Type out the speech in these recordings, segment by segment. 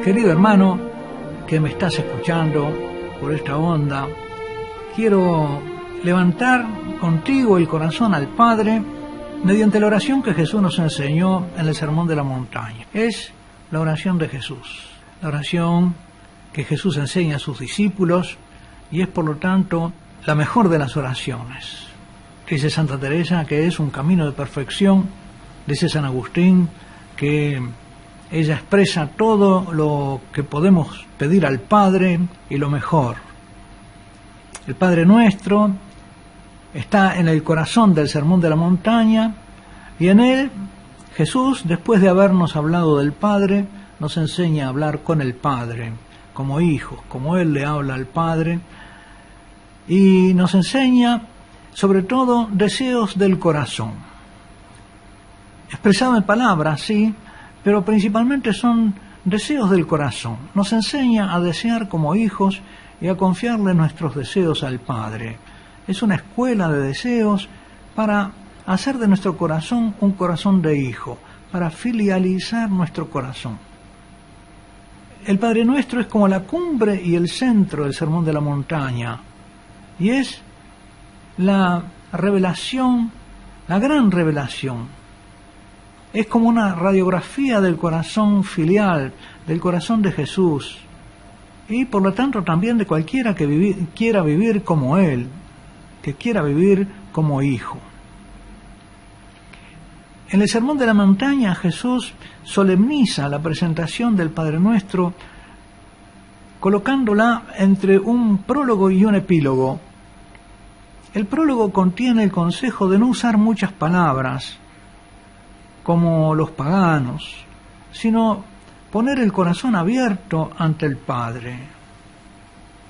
Querido hermano que me estás escuchando por esta onda, quiero levantar contigo el corazón al Padre mediante la oración que Jesús nos enseñó en el Sermón de la Montaña. Es la oración de Jesús, la oración que Jesús enseña a sus discípulos y es por lo tanto la mejor de las oraciones. Dice Santa Teresa que es un camino de perfección, dice San Agustín que ella expresa todo lo que podemos pedir al Padre y lo mejor. El Padre Nuestro está en el corazón del Sermón de la Montaña y en él Jesús, después de habernos hablado del Padre, nos enseña a hablar con el Padre, como hijos, como Él le habla al Padre, y nos enseña sobre todo deseos del corazón. Expresado en palabras, sí, pero principalmente son deseos del corazón. Nos enseña a desear como hijos y a confiarle nuestros deseos al Padre. Es una escuela de deseos para hacer de nuestro corazón un corazón de hijo, para filializar nuestro corazón. El Padre Nuestro es como la cumbre y el centro del Sermón de la Montaña, y es la revelación, la gran revelación. Es como una radiografía del corazón filial, del corazón de Jesús, y por lo tanto también de cualquiera que quiera vivir como Él, que quiera vivir como hijo. En el Sermón de la Montaña Jesús solemniza la presentación del Padre Nuestro colocándola entre un prólogo y un epílogo. El prólogo contiene el consejo de no usar muchas palabras, como los paganos, sino poner el corazón abierto ante el Padre.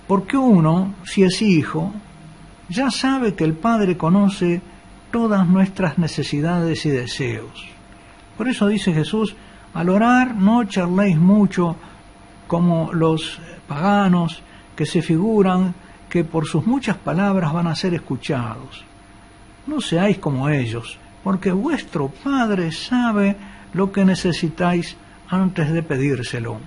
Porque uno, si es hijo, ya sabe que el Padre conoce todas nuestras necesidades y deseos. Por eso dice Jesús, al orar no charléis mucho como los paganos que se figuran que por sus muchas palabras van a ser escuchados. No seáis como ellos, porque vuestro Padre sabe lo que necesitáis antes de pedírselo.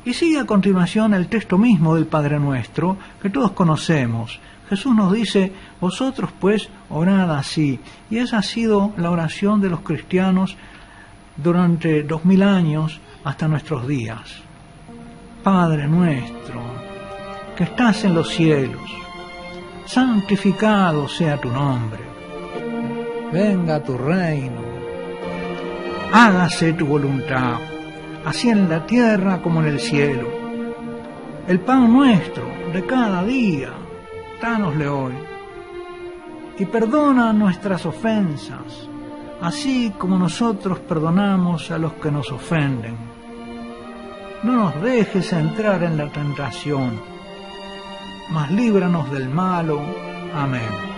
Y sigue a continuación el texto mismo del Padre Nuestro, que todos conocemos. Jesús nos dice, vosotros pues orad así. Y esa ha sido la oración de los cristianos durante 2000 años hasta nuestros días. Padre nuestro, que estás en los cielos, santificado sea tu nombre. Venga tu reino, hágase tu voluntad, así en la tierra como en el cielo. El pan nuestro de cada día, dánosle hoy, y perdona nuestras ofensas, así como nosotros perdonamos a los que nos ofenden. No nos dejes entrar en la tentación, mas líbranos del malo. Amén.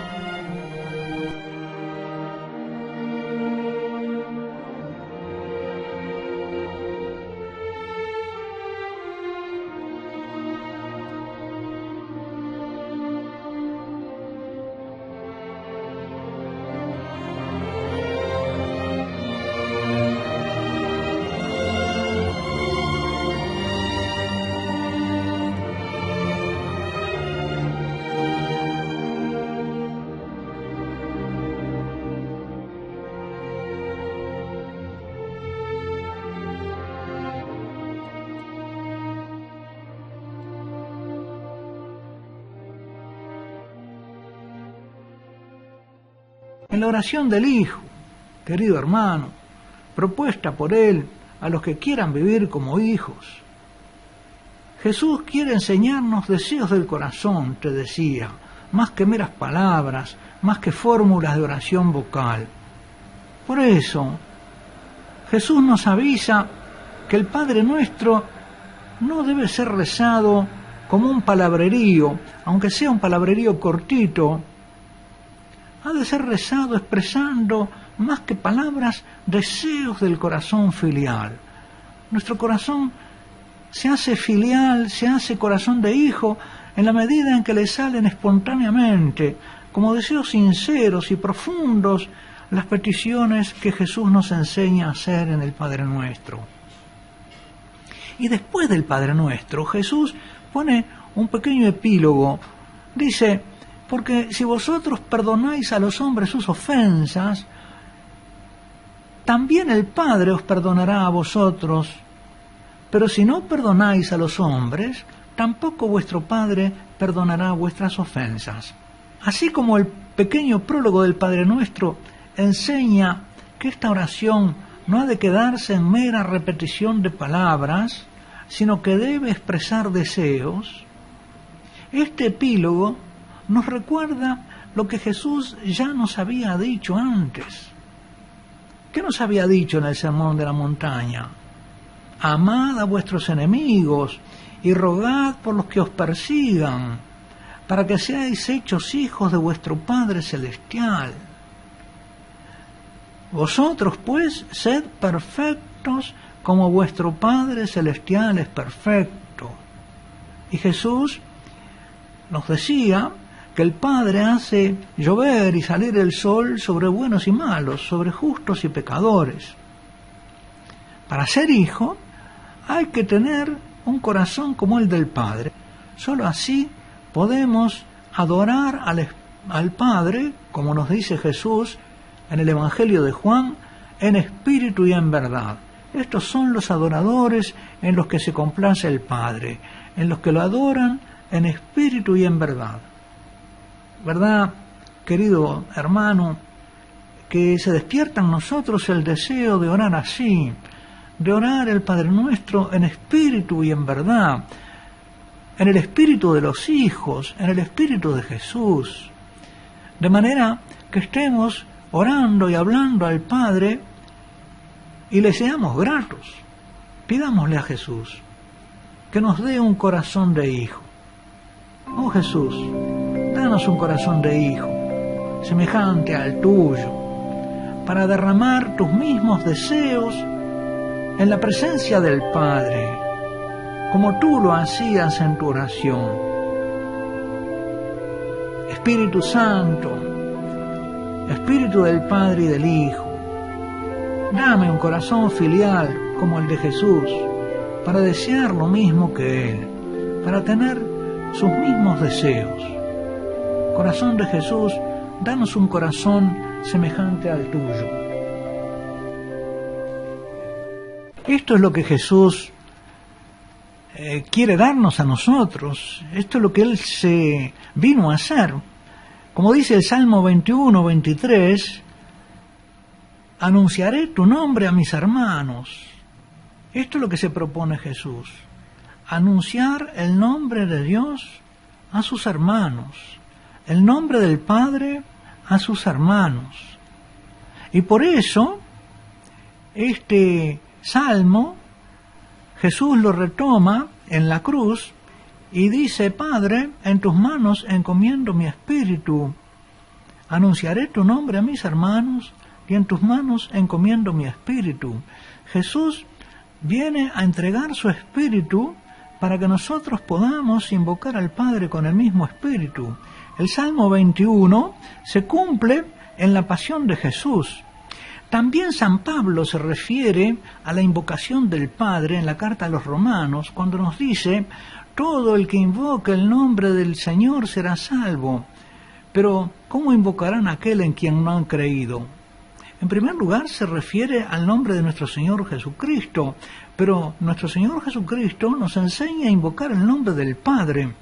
En la oración del Hijo, querido hermano, propuesta por Él a los que quieran vivir como hijos, Jesús quiere enseñarnos deseos del corazón, te decía, más que meras palabras, más que fórmulas de oración vocal. Por eso, Jesús nos avisa que el Padre Nuestro no debe ser rezado como un palabrerío, aunque sea un palabrerío cortito. Ha de ser rezado expresando, más que palabras, deseos del corazón filial. Nuestro corazón se hace filial, se hace corazón de hijo, en la medida en que le salen espontáneamente, como deseos sinceros y profundos, las peticiones que Jesús nos enseña a hacer en el Padre Nuestro. Y después del Padre Nuestro, Jesús pone un pequeño epílogo. Dice, porque si vosotros perdonáis a los hombres sus ofensas, también el Padre os perdonará a vosotros. Pero si no perdonáis a los hombres, tampoco vuestro Padre perdonará vuestras ofensas. Así como el pequeño prólogo del Padre Nuestro enseña que esta oración no ha de quedarse en mera repetición de palabras, sino que debe expresar deseos, este epílogo nos recuerda lo que Jesús ya nos había dicho antes. ¿Qué nos había dicho en el Sermón de la Montaña? Amad a vuestros enemigos y rogad por los que os persigan, para que seáis hechos hijos de vuestro Padre Celestial. Vosotros, pues, sed perfectos como vuestro Padre Celestial es perfecto. Y Jesús nos decía que el Padre hace llover y salir el sol sobre buenos y malos, sobre justos y pecadores. Para ser hijo hay que tener un corazón como el del Padre. Solo así podemos adorar al Padre, como nos dice Jesús en el Evangelio de Juan, en espíritu y en verdad. Estos son los adoradores en los que se complace el Padre, en los que lo adoran en espíritu y en verdad. ¿Verdad, querido hermano, que se despierta en nosotros el deseo de orar así, de orar el Padre Nuestro en espíritu y en verdad, en el espíritu de los hijos, en el espíritu de Jesús, de manera que estemos orando y hablando al Padre y le seamos gratos? Pidámosle a Jesús que nos dé un corazón de hijo. Oh Jesús, danos un corazón de hijo, semejante al tuyo, para derramar tus mismos deseos en la presencia del Padre, como tú lo hacías en tu oración. Espíritu Santo, Espíritu del Padre y del Hijo, dame un corazón filial como el de Jesús, para desear lo mismo que Él, para tener sus mismos deseos. Corazón de Jesús, danos un corazón semejante al tuyo. Esto es lo que Jesús quiere darnos a nosotros. Esto es lo que Él se vino a hacer. Como dice el Salmo 21, 23, anunciaré tu nombre a mis hermanos. Esto es lo que se propone Jesús. Anunciar el nombre de Dios a sus hermanos, el nombre del Padre a sus hermanos. Y por eso, este Salmo, Jesús lo retoma en la cruz y dice, Padre, en tus manos encomiendo mi espíritu. Anunciaré tu nombre a mis hermanos y en tus manos encomiendo mi espíritu. Jesús viene a entregar su espíritu para que nosotros podamos invocar al Padre con el mismo espíritu. El Salmo 21 se cumple en la pasión de Jesús. También San Pablo se refiere a la invocación del Padre en la carta a los Romanos, cuando nos dice, todo el que invoque el nombre del Señor será salvo. Pero, ¿cómo invocarán a aquel en quien no han creído? En primer lugar, se refiere al nombre de nuestro Señor Jesucristo, pero nuestro Señor Jesucristo nos enseña a invocar el nombre del Padre.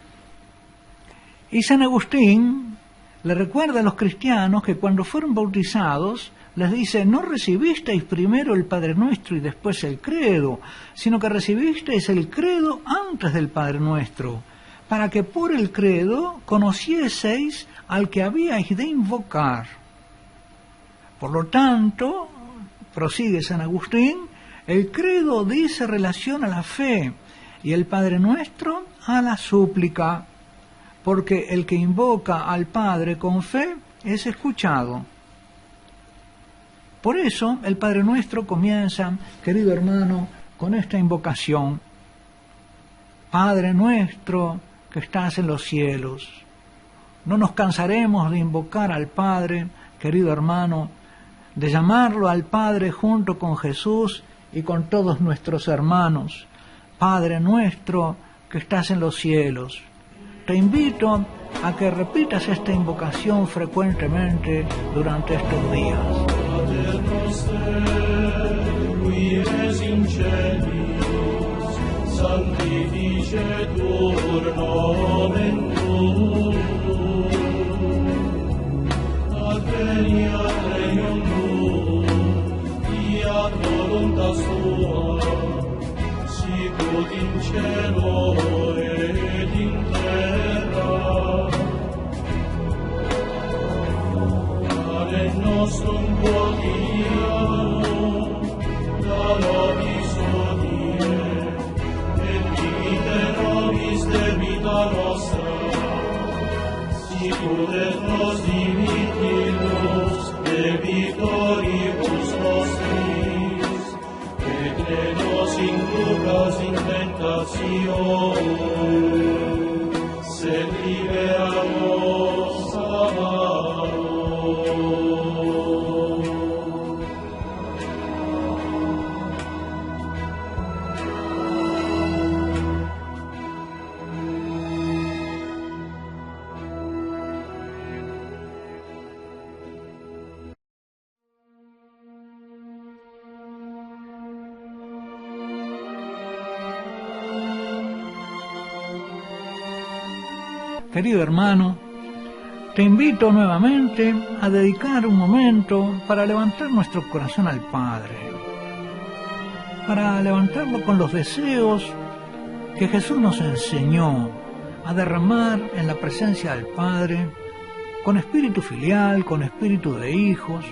Y San Agustín le recuerda a los cristianos que cuando fueron bautizados, les dice, no recibisteis primero el Padre Nuestro y después el credo, sino que recibisteis el credo antes del Padre Nuestro, para que por el credo conocieseis al que habíais de invocar. Por lo tanto, prosigue San Agustín, el credo dice relación a la fe y el Padre Nuestro a la súplica, porque el que invoca al Padre con fe es escuchado. Por eso el Padre Nuestro comienza, querido hermano, con esta invocación. Padre nuestro que estás en los cielos. No nos cansaremos de invocar al Padre, querido hermano, de llamarlo al Padre junto con Jesús y con todos nuestros hermanos, Padre nuestro que estás en los cielos. Te invito a que repitas esta invocación frecuentemente durante estos días. Pater noster, qui es in celis, sanctificetur nomen tuum, adveniat regnum tuum, fiat voluntas tua, sicut in cielo et in terra. Pane nostrum quotidianum da nobis hodie, et dimitte nobis debita nostra, sicut et nos dimittimus debitoribus nostris, et ne nos inducas in tentationem, sed libera nos a malo. Querido hermano, te invito nuevamente a dedicar un momento para levantar nuestro corazón al Padre, para levantarlo con los deseos que Jesús nos enseñó a derramar en la presencia del Padre, con espíritu filial, con espíritu de hijos,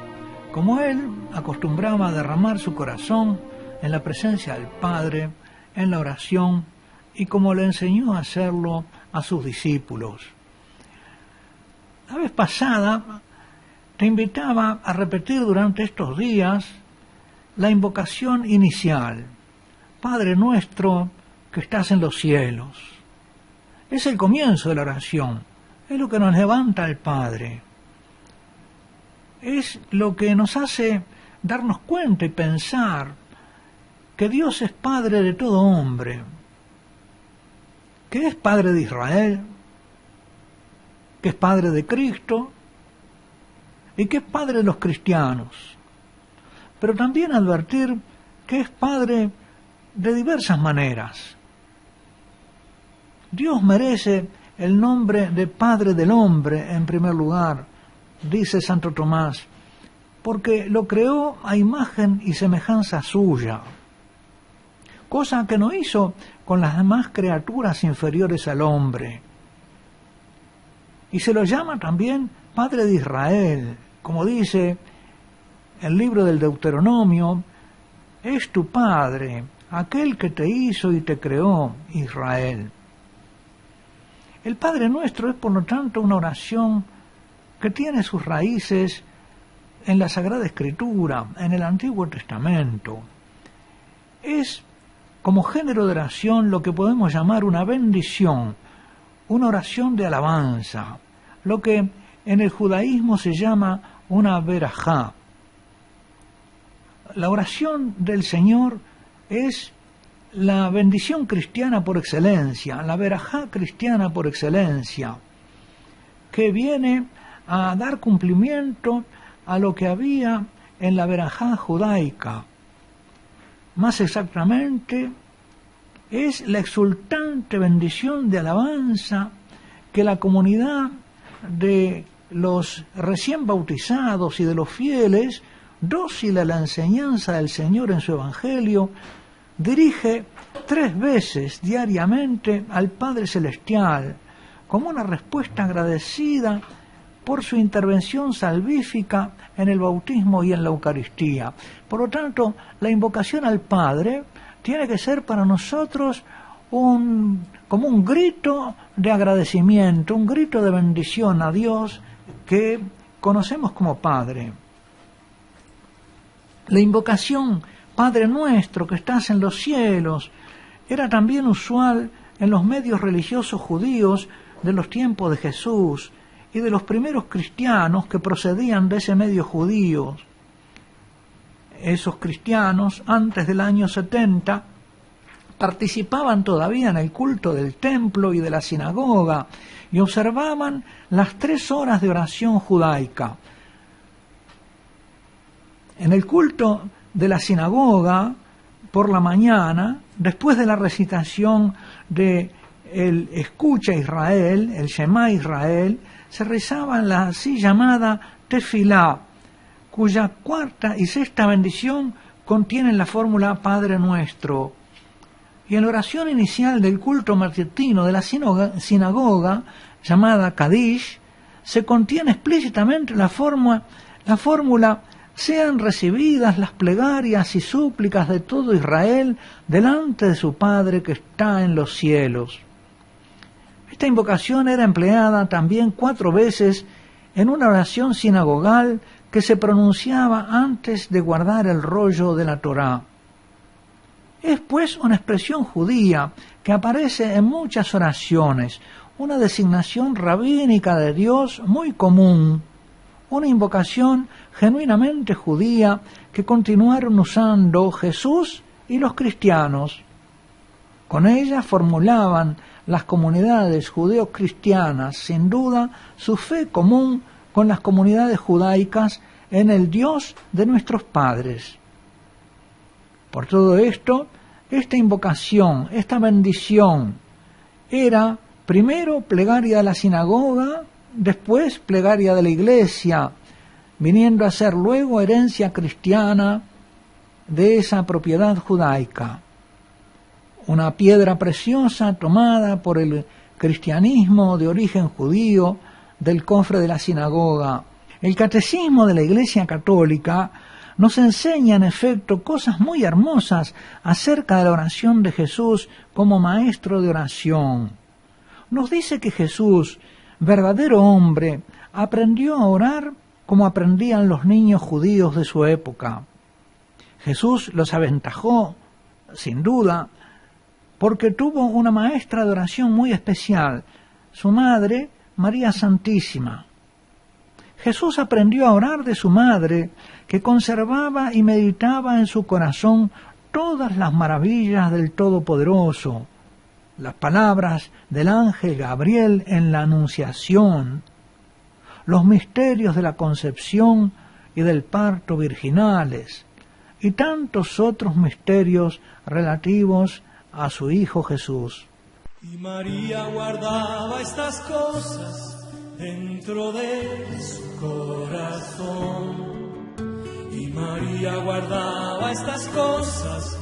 como Él acostumbraba a derramar su corazón en la presencia del Padre, en la oración, y como le enseñó a hacerlo a sus discípulos. La vez pasada te invitaba a repetir durante estos días la invocación inicial, Padre nuestro que estás en los cielos. Es el comienzo de la oración, es lo que nos levanta al Padre, es lo que nos hace darnos cuenta y pensar que Dios es Padre de todo hombre, que es Padre de Israel, que es Padre de Cristo y que es Padre de los cristianos. Pero también advertir que es Padre de diversas maneras. Dios merece el nombre de Padre del hombre en primer lugar, dice Santo Tomás, porque lo creó a imagen y semejanza suya, cosa que no hizo con las demás criaturas inferiores al hombre. Y se lo llama también Padre de Israel, como dice el libro del Deuteronomio, es tu Padre, aquel que te hizo y te creó, Israel. El Padre Nuestro es, por lo tanto, una oración que tiene sus raíces en la Sagrada Escritura, en el Antiguo Testamento. Es como género de oración lo que podemos llamar una bendición, una oración de alabanza, lo que en el judaísmo se llama una verajá. La oración del Señor es la bendición cristiana por excelencia, la verajá cristiana por excelencia, que viene a dar cumplimiento a lo que había en la verajá judaica. Más exactamente, es la exultante bendición de alabanza que la comunidad de los recién bautizados y de los fieles, dócil a la enseñanza del Señor en su Evangelio, dirige 3 veces diariamente al Padre Celestial, como una respuesta agradecida por su intervención salvífica en el bautismo y en la Eucaristía. Por lo tanto, la invocación al Padre tiene que ser para nosotros como un grito de agradecimiento, un grito de bendición a Dios que conocemos como Padre. La invocación Padre nuestro que estás en los cielos era también usual en los medios religiosos judíos de los tiempos de Jesús y de los primeros cristianos que procedían de ese medio judío. Esos cristianos, antes del año 70, participaban todavía en el culto del templo y de la sinagoga y observaban las 3 horas de oración judaica. En el culto de la sinagoga, por la mañana, después de la recitación de el Escucha Israel, el Shema Israel, se rezaba la así llamada Tefilá, cuya 4ª y 6ª bendición contienen la fórmula Padre Nuestro. Y en la oración inicial del culto matutino de la sinagoga, llamada Kadish, se contiene explícitamente la fórmula sean recibidas las plegarias y súplicas de todo Israel delante de su Padre que está en los cielos. Esta invocación era empleada también 4 veces en una oración sinagogal que se pronunciaba antes de guardar el rollo de la Torá. Es pues una expresión judía que aparece en muchas oraciones, una designación rabínica de Dios muy común, una invocación genuinamente judía que continuaron usando Jesús y los cristianos. Con ella formulaban las comunidades judeo-cristianas, sin duda, su fe común con las comunidades judaicas en el Dios de nuestros padres. Por todo esto, esta invocación, esta bendición, era primero plegaria de la sinagoga, después plegaria de la iglesia, viniendo a ser luego herencia cristiana de esa propiedad judaica. Una piedra preciosa tomada por el cristianismo de origen judío del cofre de la sinagoga. El catecismo de la Iglesia Católica nos enseña en efecto cosas muy hermosas acerca de la oración de Jesús como maestro de oración. Nos dice que Jesús, verdadero hombre, aprendió a orar como aprendían los niños judíos de su época. Jesús los aventajó, sin duda, porque tuvo una maestra de oración muy especial, su madre, María Santísima. Jesús aprendió a orar de su madre, que conservaba y meditaba en su corazón todas las maravillas del Todopoderoso, las palabras del ángel Gabriel en la Anunciación, los misterios de la concepción y del parto virginales, y tantos otros misterios relativos a su Hijo Jesús. Y María guardaba estas cosas dentro de su corazón. Y María guardaba estas cosas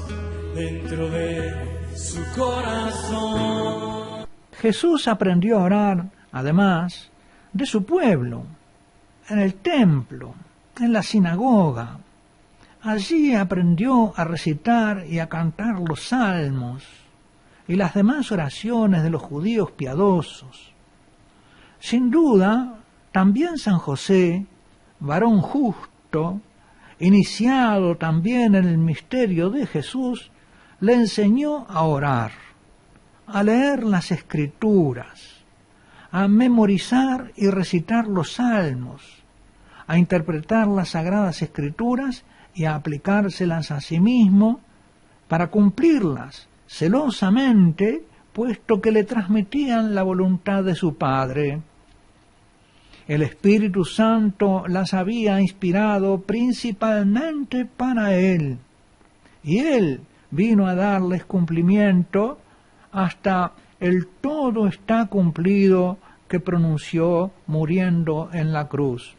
dentro de su corazón. Jesús aprendió a orar, además, de su pueblo, en el templo, en la sinagoga. Allí aprendió a recitar y a cantar los salmos y las demás oraciones de los judíos piadosos. Sin duda, también San José, varón justo, iniciado también en el misterio de Jesús, le enseñó a orar, a leer las Escrituras, a memorizar y recitar los salmos, a interpretar las Sagradas Escrituras y a aplicárselas a sí mismo para cumplirlas celosamente, puesto que le transmitían la voluntad de su Padre. El Espíritu Santo las había inspirado principalmente para él, y él vino a darles cumplimiento hasta el todo está cumplido que pronunció muriendo en la cruz.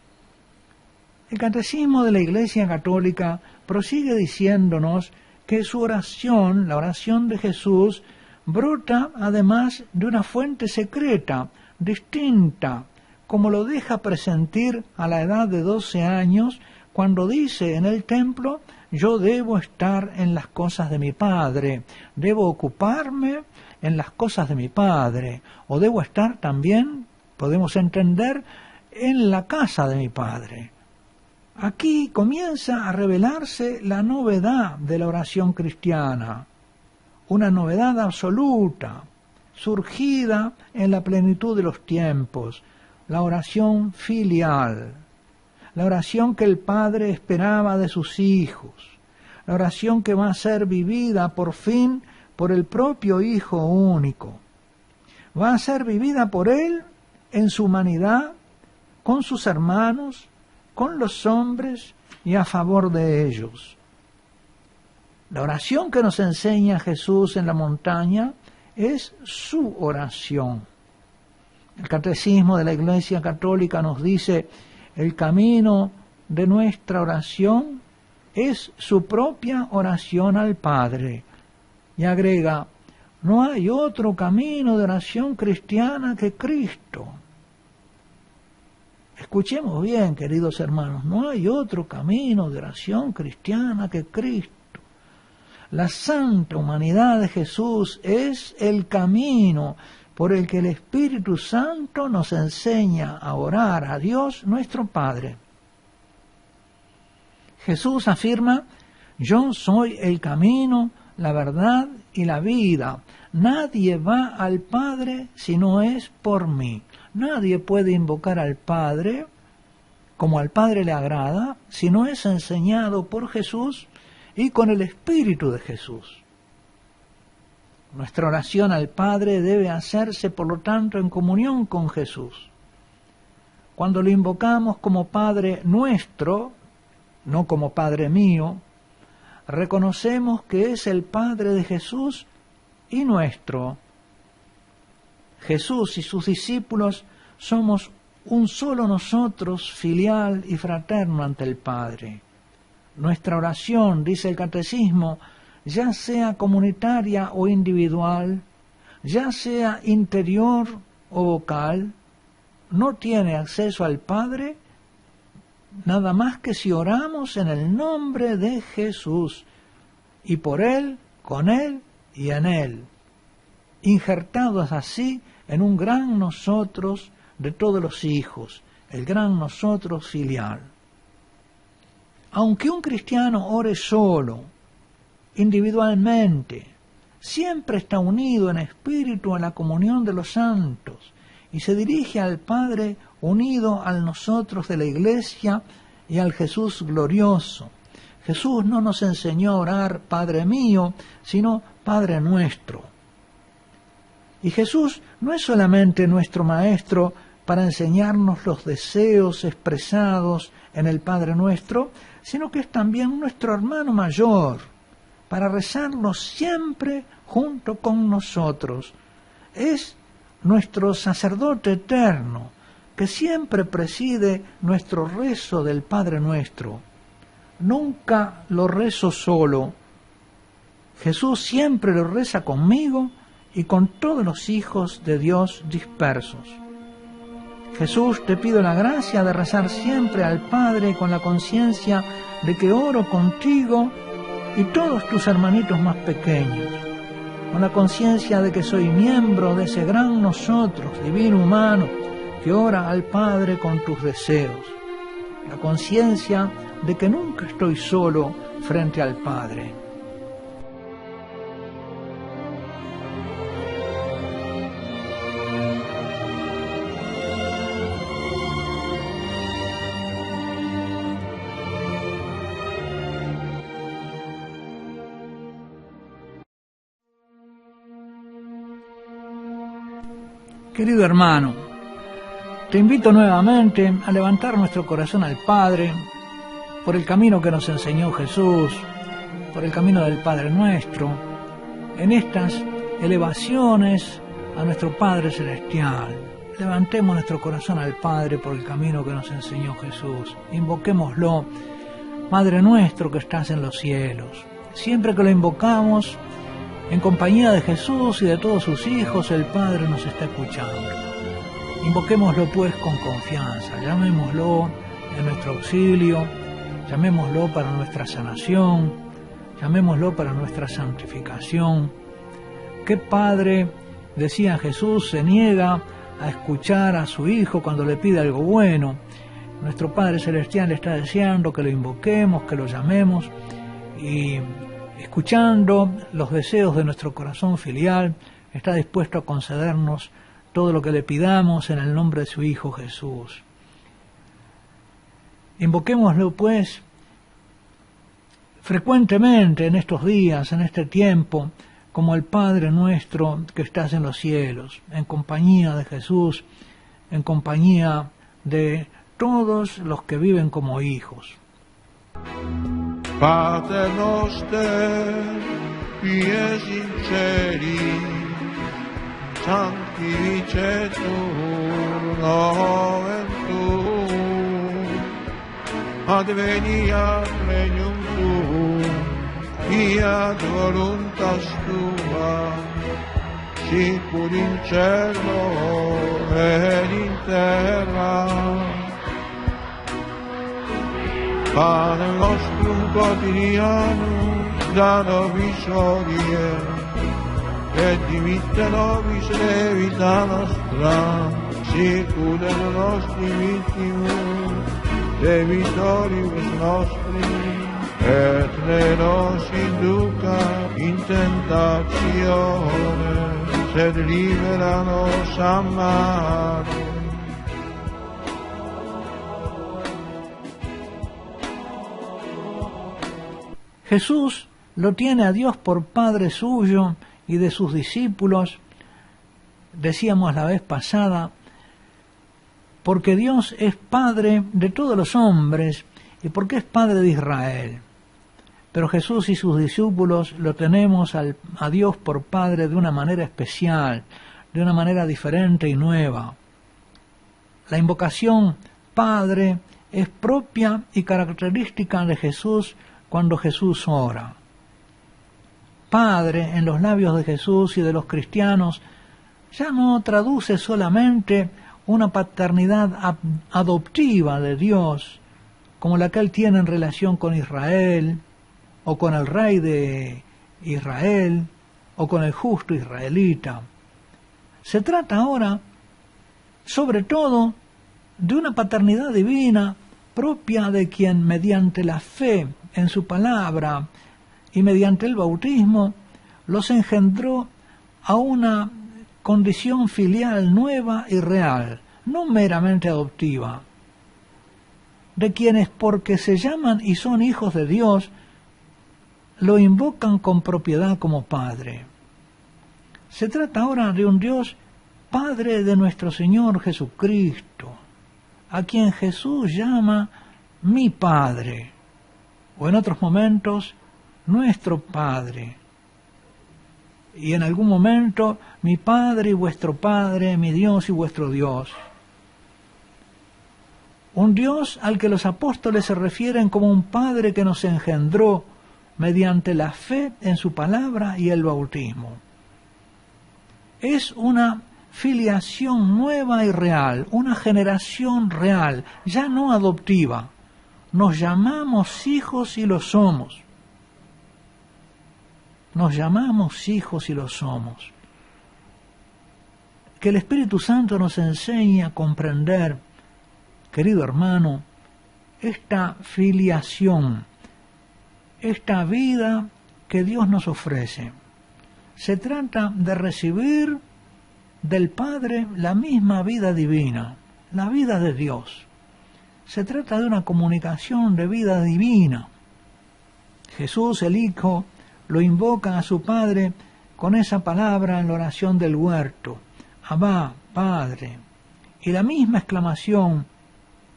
El Catecismo de la Iglesia Católica prosigue diciéndonos que su oración, la oración de Jesús, brota además de una fuente secreta, distinta, como lo deja presentir a la edad de 12 años, cuando dice en el templo: yo debo estar en las cosas de mi Padre, debo ocuparme en las cosas de mi Padre, o debo estar también, podemos entender, en la casa de mi Padre. Aquí comienza a revelarse la novedad de la oración cristiana, una novedad absoluta, surgida en la plenitud de los tiempos, la oración filial, la oración que el Padre esperaba de sus hijos, la oración que va a ser vivida por fin por el propio Hijo único. Va a ser vivida por Él en su humanidad, con sus hermanos, con los hombres y a favor de ellos. La oración que nos enseña Jesús en la montaña es su oración. El Catecismo de la Iglesia Católica nos dice: el camino de nuestra oración es su propia oración al Padre. Y agrega: no hay otro camino de oración cristiana que Cristo. Escuchemos bien, queridos hermanos, no hay otro camino de oración cristiana que Cristo. La santa humanidad de Jesús es el camino por el que el Espíritu Santo nos enseña a orar a Dios nuestro Padre. Jesús afirma: yo soy el camino, la verdad y la vida. Nadie va al Padre si no es por mí. Nadie puede invocar al Padre como al Padre le agrada si no es enseñado por Jesús y con el Espíritu de Jesús. Nuestra oración al Padre debe hacerse, por lo tanto, en comunión con Jesús. Cuando lo invocamos como Padre nuestro, no como Padre mío, reconocemos que es el Padre de Jesús y nuestro. Jesús y sus discípulos somos un solo nosotros, filial y fraterno ante el Padre. Nuestra oración, dice el Catecismo, ya sea comunitaria o individual, ya sea interior o vocal, no tiene acceso al Padre nada más que si oramos en el nombre de Jesús, y por Él, con Él y en Él, injertados así en un gran nosotros de todos los hijos, el gran nosotros filial. Aunque un cristiano ore solo, individualmente, siempre está unido en espíritu a la comunión de los santos y se dirige al Padre unido al nosotros de la Iglesia y al Jesús glorioso. Jesús no nos enseñó a orar Padre mío, sino Padre nuestro. Y Jesús no es solamente nuestro Maestro para enseñarnos los deseos expresados en el Padre nuestro, sino que es también nuestro hermano mayor, para rezarlos siempre junto con nosotros. Es nuestro sacerdote eterno, que siempre preside nuestro rezo del Padre nuestro. Nunca lo rezo solo. Jesús siempre lo reza conmigo y con todos los hijos de Dios dispersos. Jesús, te pido la gracia de rezar siempre al Padre con la conciencia de que oro contigo y todos tus hermanitos más pequeños, con la conciencia de que soy miembro de ese gran nosotros, divino humano, que ora al Padre con tus deseos, la conciencia de que nunca estoy solo frente al Padre. Querido hermano, te invito nuevamente a levantar nuestro corazón al Padre por el camino que nos enseñó Jesús, por el camino del Padre nuestro, en estas elevaciones a nuestro Padre Celestial. Levantemos nuestro corazón al Padre por el camino que nos enseñó Jesús. Invoquémoslo, Padre nuestro que estás en los cielos. Siempre que lo invocamos, en compañía de Jesús y de todos sus hijos, el Padre nos está escuchando. Invoquémoslo pues con confianza, llamémoslo en nuestro auxilio, llamémoslo para nuestra sanación, llamémoslo para nuestra santificación. ¿Qué padre, decía Jesús, se niega a escuchar a su hijo cuando le pide algo bueno? Nuestro Padre Celestial está deseando que lo invoquemos, que lo llamemos, y escuchando los deseos de nuestro corazón filial, está dispuesto a concedernos todo lo que le pidamos en el nombre de su Hijo Jesús. Invoquémoslo pues frecuentemente en estos días, en este tiempo, como el Padre nuestro que estás en los cielos, en compañía de Jesús, en compañía de todos los que viven como hijos. Pater noster, qui es in celi, sanctificetur nomen tuum, adveniat regnum tuum, fiat voluntas tua, sicur in cielo et in terra. Pane nostrum quotidianum da nobis hodie, et dimitte nobis levita nostra, sicur et nostri victimus, debitoribus nostri, et ne nos induca in tentatione, sed libera nos a malo. Jesús lo tiene a Dios por Padre suyo y de sus discípulos, decíamos la vez pasada, porque Dios es Padre de todos los hombres y porque es Padre de Israel. Pero Jesús y sus discípulos lo tenemos a Dios por Padre de una manera especial, de una manera diferente y nueva. La invocación Padre es propia y característica de Jesús cuando Jesús ora. Padre en los labios de Jesús y de los cristianos ya no traduce solamente una paternidad adoptiva de Dios, como la que Él tiene en relación con Israel, o con el rey de Israel, o con el justo israelita. Se trata ahora, sobre todo, de una paternidad divina propia de quien, mediante la fe en su palabra y mediante el bautismo, los engendró a una condición filial nueva y real, no meramente adoptiva, de quienes, porque se llaman y son hijos de Dios, lo invocan con propiedad como Padre. Se trata ahora de un Dios Padre de nuestro Señor Jesucristo, a quien Jesús llama mi Padre, o en otros momentos, nuestro Padre, y en algún momento, mi Padre y vuestro Padre, mi Dios y vuestro Dios. Un Dios al que los apóstoles se refieren como un Padre que nos engendró mediante la fe en su palabra y el bautismo. Es una filiación nueva y real, una generación real, ya no adoptiva. Nos llamamos hijos y lo somos. Nos llamamos hijos y lo somos. Que el Espíritu Santo nos enseñe a comprender, querido hermano, esta filiación, esta vida que Dios nos ofrece. Se trata de recibir del Padre la misma vida divina, la vida de Dios. Se trata de una comunicación de vida divina. Jesús, el Hijo, lo invoca a su Padre con esa palabra en la oración del huerto, Abba, Padre. Y la misma exclamación,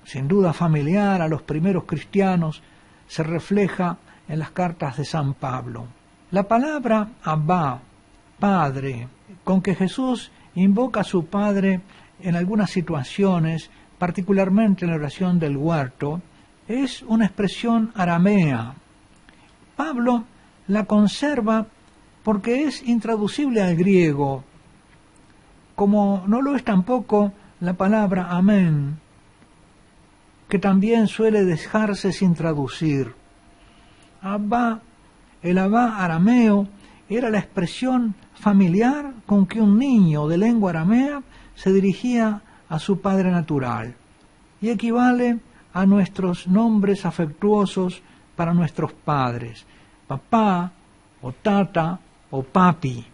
sin duda familiar a los primeros cristianos, se refleja en las cartas de San Pablo. La palabra Abba, Padre, con que Jesús invoca a su Padre en algunas situaciones, particularmente en la oración del huerto, es una expresión aramea. Pablo la conserva porque es intraducible al griego, como no lo es tampoco la palabra amén, que también suele dejarse sin traducir. Abba, el Abba arameo, era la expresión familiar con que un niño de lengua aramea se dirigía a su padre natural, y equivale a nuestros nombres afectuosos para nuestros padres, papá, o tata, o papi.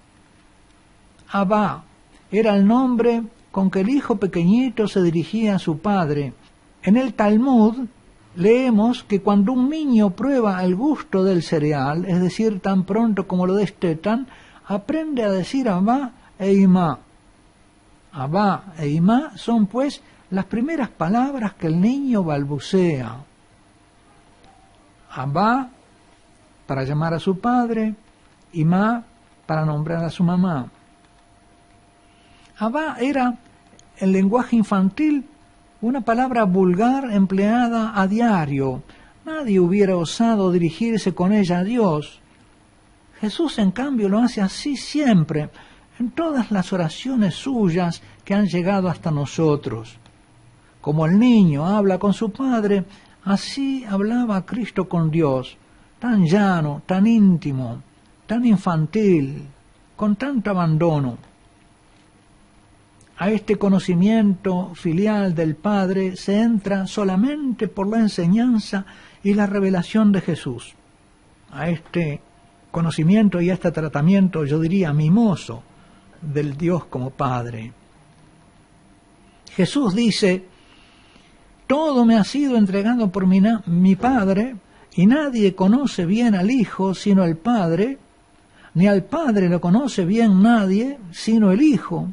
Abba era el nombre con que el hijo pequeñito se dirigía a su padre. En el Talmud leemos que cuando un niño prueba el gusto del cereal, es decir, tan pronto como lo destetan, aprende a decir Abba e Imá. Abba e Imá son pues las primeras palabras que el niño balbucea. Abba para llamar a su padre, Imá para nombrar a su mamá. Abba era, en lenguaje infantil, una palabra vulgar empleada a diario. Nadie hubiera osado dirigirse con ella a Dios. Jesús, en cambio, lo hace así siempre, en todas las oraciones suyas que han llegado hasta nosotros. Como el niño habla con su padre, así hablaba Cristo con Dios, tan llano, tan íntimo, tan infantil, con tanto abandono. A este conocimiento filial del Padre se entra solamente por la enseñanza y la revelación de Jesús. A este conocimiento y a este tratamiento, yo diría, mimoso del Dios como Padre. Jesús dice: todo me ha sido entregado por mi Padre, y nadie conoce bien al Hijo sino el Padre, ni al Padre lo conoce bien nadie sino el Hijo,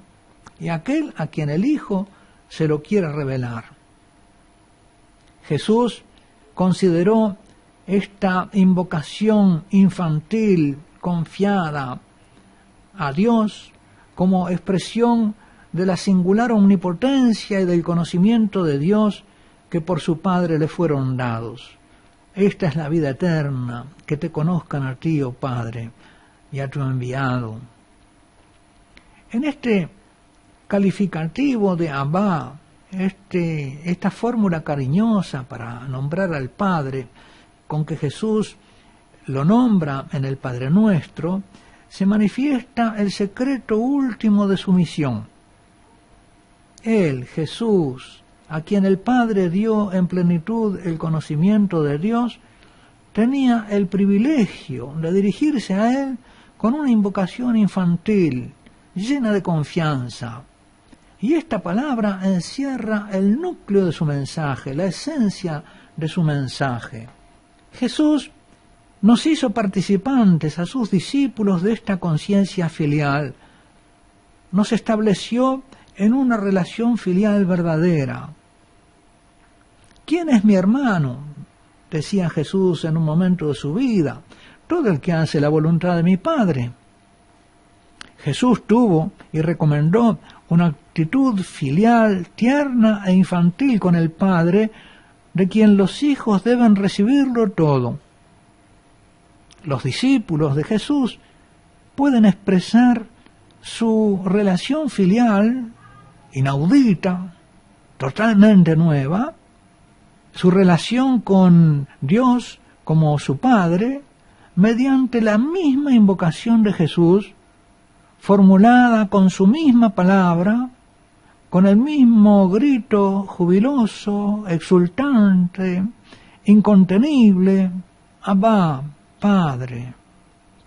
y aquel a quien el Hijo se lo quiere revelar. Jesús consideró esta invocación infantil, confiada a Dios, como expresión de la singular omnipotencia y del conocimiento de Dios que por su Padre le fueron dados. Esta es la vida eterna, que te conozcan a ti, oh Padre, y a tu enviado. En este calificativo de Abba, esta fórmula cariñosa para nombrar al Padre, con que Jesús lo nombra en el Padre Nuestro, se manifiesta el secreto último de su misión. Él, Jesús, a quien el Padre dio en plenitud el conocimiento de Dios, tenía el privilegio de dirigirse a Él con una invocación infantil, llena de confianza. Y esta palabra encierra el núcleo de su mensaje, la esencia de su mensaje. Jesús nos hizo participantes a sus discípulos de esta conciencia filial. Nos estableció en una relación filial verdadera. ¿Quién es mi hermano?, decía Jesús en un momento de su vida. Todo el que hace la voluntad de mi Padre. Jesús tuvo y recomendó una actitud filial, tierna e infantil con el Padre, de quien los hijos deben recibirlo todo. Los discípulos de Jesús pueden expresar su relación filial, inaudita, totalmente nueva, su relación con Dios como su Padre, mediante la misma invocación de Jesús, formulada con su misma palabra, con el mismo grito jubiloso, exultante, incontenible: Abba, Padre,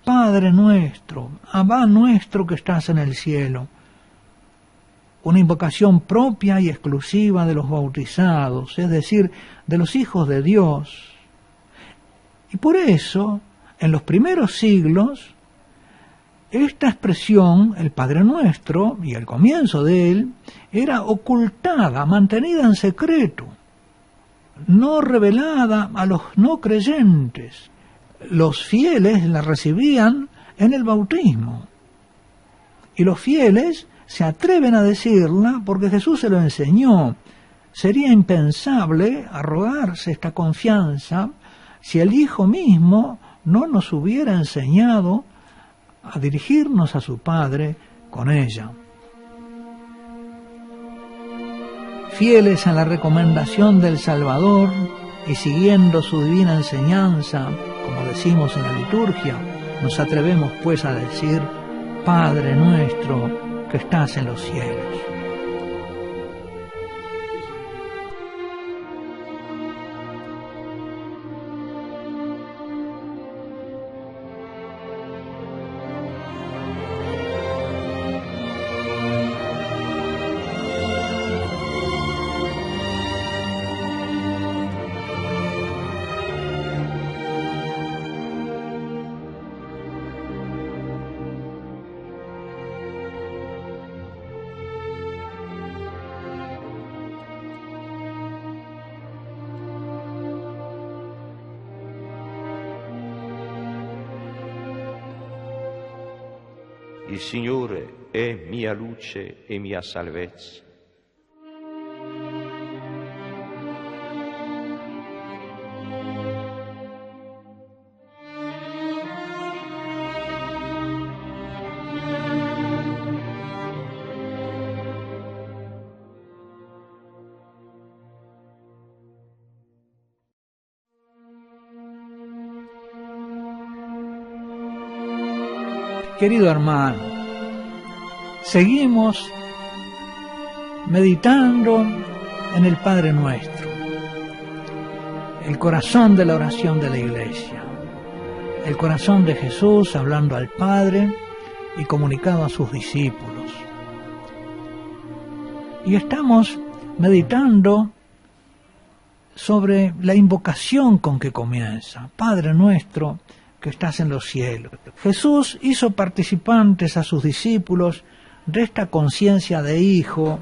Padre nuestro, Abba nuestro que estás en el cielo. Una invocación propia y exclusiva de los bautizados, es decir, de los hijos de Dios. Y por eso, en los primeros siglos, esta expresión, el Padre Nuestro, y el comienzo de él, era ocultada, mantenida en secreto, no revelada a los no creyentes. Los fieles la recibían en el bautismo, y los fieles se atreven a decirla porque Jesús se lo enseñó. Sería impensable arrogarse esta confianza si el Hijo mismo no nos hubiera enseñado a dirigirnos a su Padre con ella. Fieles a la recomendación del Salvador y siguiendo su divina enseñanza, como decimos en la liturgia, nos atrevemos pues a decir: Padre nuestro que estás en los cielos. Il Signore è mia luce e mia salvezza. Querido hermano, seguimos meditando en el Padre Nuestro, el corazón de la oración de la Iglesia, el corazón de Jesús hablando al Padre y comunicado a sus discípulos. Y estamos meditando sobre la invocación con que comienza, Padre Nuestro que estás en los cielos. Jesús hizo participantes a sus discípulos de esta conciencia de hijo,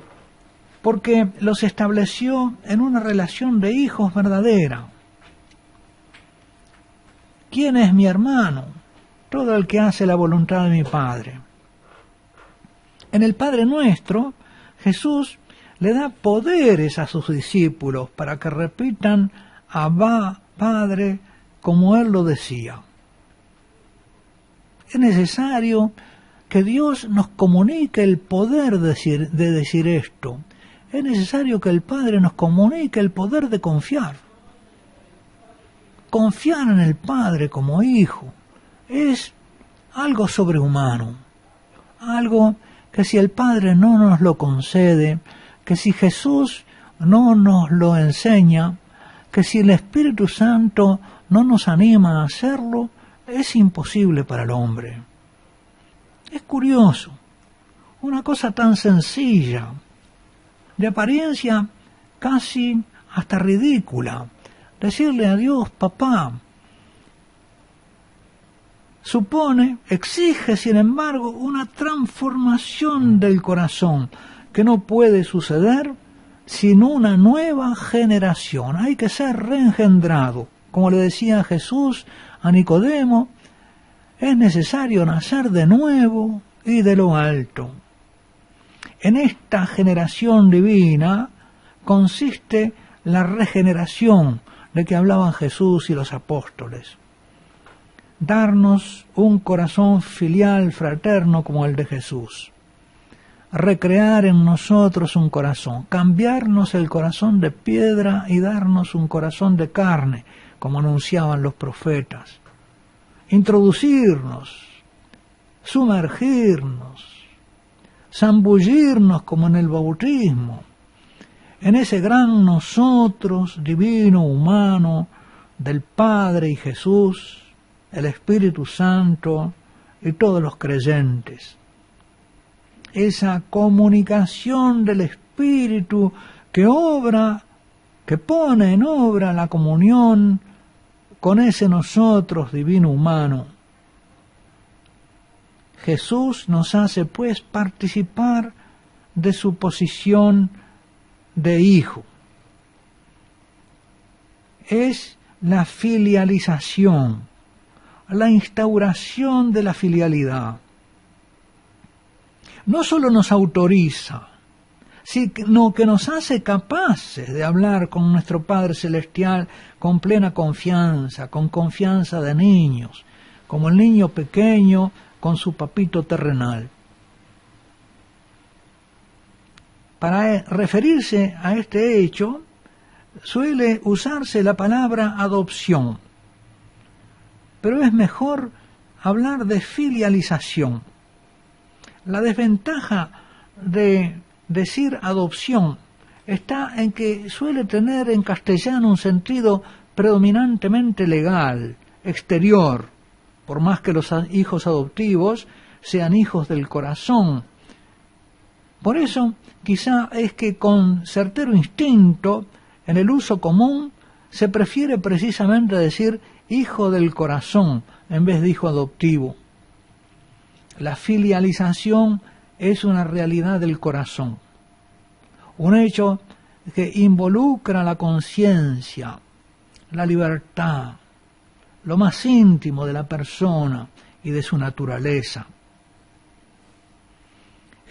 porque los estableció en una relación de hijos verdadera. ¿Quién es mi hermano? Todo el que hace la voluntad de mi Padre. En el Padre Nuestro, Jesús le da poderes a sus discípulos para que repitan Abba, Padre, como Él lo decía. Es necesario que Dios nos comunique el poder de decir esto. Es necesario que el Padre nos comunique el poder de confiar. Confiar en el Padre como hijo es algo sobrehumano, algo que si el Padre no nos lo concede, que si Jesús no nos lo enseña, que si el Espíritu Santo no nos anima a hacerlo, es imposible para el hombre. Es curioso, una cosa tan sencilla, de apariencia casi hasta ridícula, decirle a Dios, papá, exige sin embargo una transformación del corazón que no puede suceder sin una nueva generación. Hay que ser reengendrado. Como le decía Jesús a Nicodemo, es necesario nacer de nuevo y de lo alto. En esta generación divina consiste la regeneración de que hablaban Jesús y los apóstoles. Darnos un corazón filial, fraterno como el de Jesús. Recrear en nosotros un corazón, cambiarnos el corazón de piedra y darnos un corazón de carne, como anunciaban los profetas. Introducirnos, sumergirnos, zambullirnos como en el bautismo, en ese gran nosotros divino, humano, del Padre y Jesús, el Espíritu Santo y todos los creyentes. Esa comunicación del Espíritu que pone en obra la comunión con ese nosotros divino humano. Jesús nos hace pues participar de su posición de hijo. Es la filialización, la instauración de la filialidad. No solo nos autoriza, sino que nos hace capaces de hablar con nuestro Padre Celestial con plena confianza, con confianza de niños, como el niño pequeño con su papito terrenal. Para referirse a este hecho, suele usarse la palabra adopción, pero es mejor hablar de filialización. La desventaja de decir adopción está en que suele tener en castellano un sentido predominantemente legal, exterior, por más que los hijos adoptivos sean hijos del corazón. Por eso, quizá es que con certero instinto, en el uso común, se prefiere precisamente decir hijo del corazón en vez de hijo adoptivo. La filialización es una realidad del corazón, un hecho que involucra la conciencia, la libertad, lo más íntimo de la persona y de su naturaleza.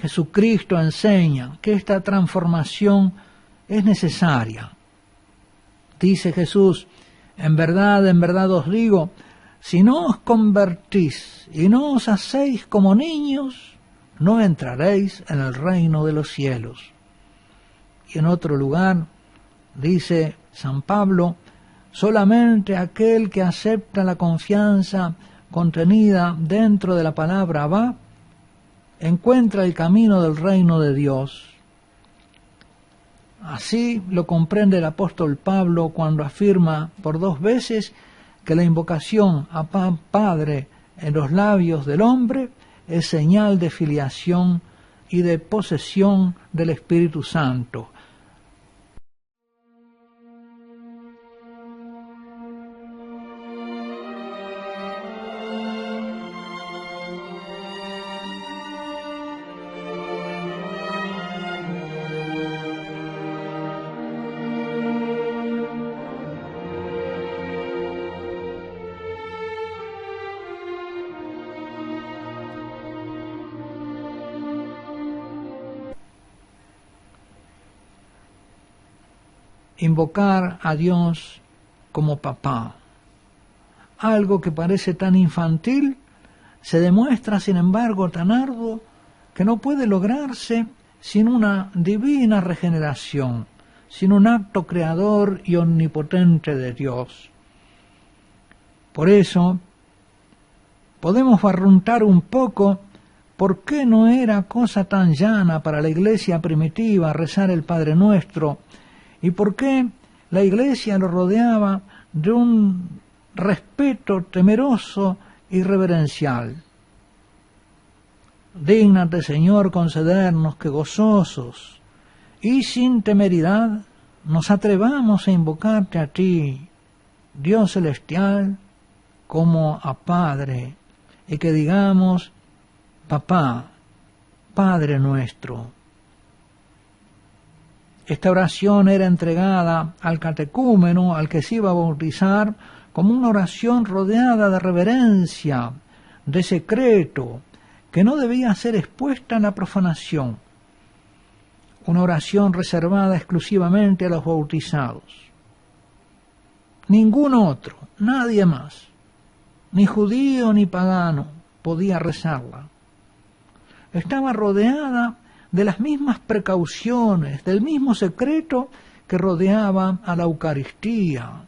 Jesucristo enseña que esta transformación es necesaria. Dice Jesús, en verdad os digo, si no os convertís y no os hacéis como niños, no entraréis en el reino de los cielos. Y en otro lugar dice San Pablo, solamente aquel que acepta la confianza contenida dentro de la palabra Abba, encuentra el camino del reino de Dios. Así lo comprende el apóstol Pablo cuando afirma por 2 veces que la invocación a Padre en los labios del hombre es señal de filiación y de posesión del Espíritu Santo. Invocar a Dios como papá. Algo que parece tan infantil, se demuestra sin embargo tan arduo que no puede lograrse sin una divina regeneración, sin un acto creador y omnipotente de Dios. Por eso, podemos barruntar un poco por qué no era cosa tan llana para la Iglesia primitiva rezar el Padre Nuestro, y por qué la Iglesia lo rodeaba de un respeto temeroso y reverencial. Dígnate, Señor, concedernos que gozosos y sin temeridad nos atrevamos a invocarte a ti, Dios celestial, como a Padre, y que digamos, Papá, Padre nuestro. Esta oración era entregada al catecúmeno, al que se iba a bautizar, como una oración rodeada de reverencia, de secreto, que no debía ser expuesta en la profanación. Una oración reservada exclusivamente a los bautizados. Ningún otro, nadie más, ni judío ni pagano, podía rezarla. Estaba rodeada de las mismas precauciones, del mismo secreto que rodeaba a la Eucaristía,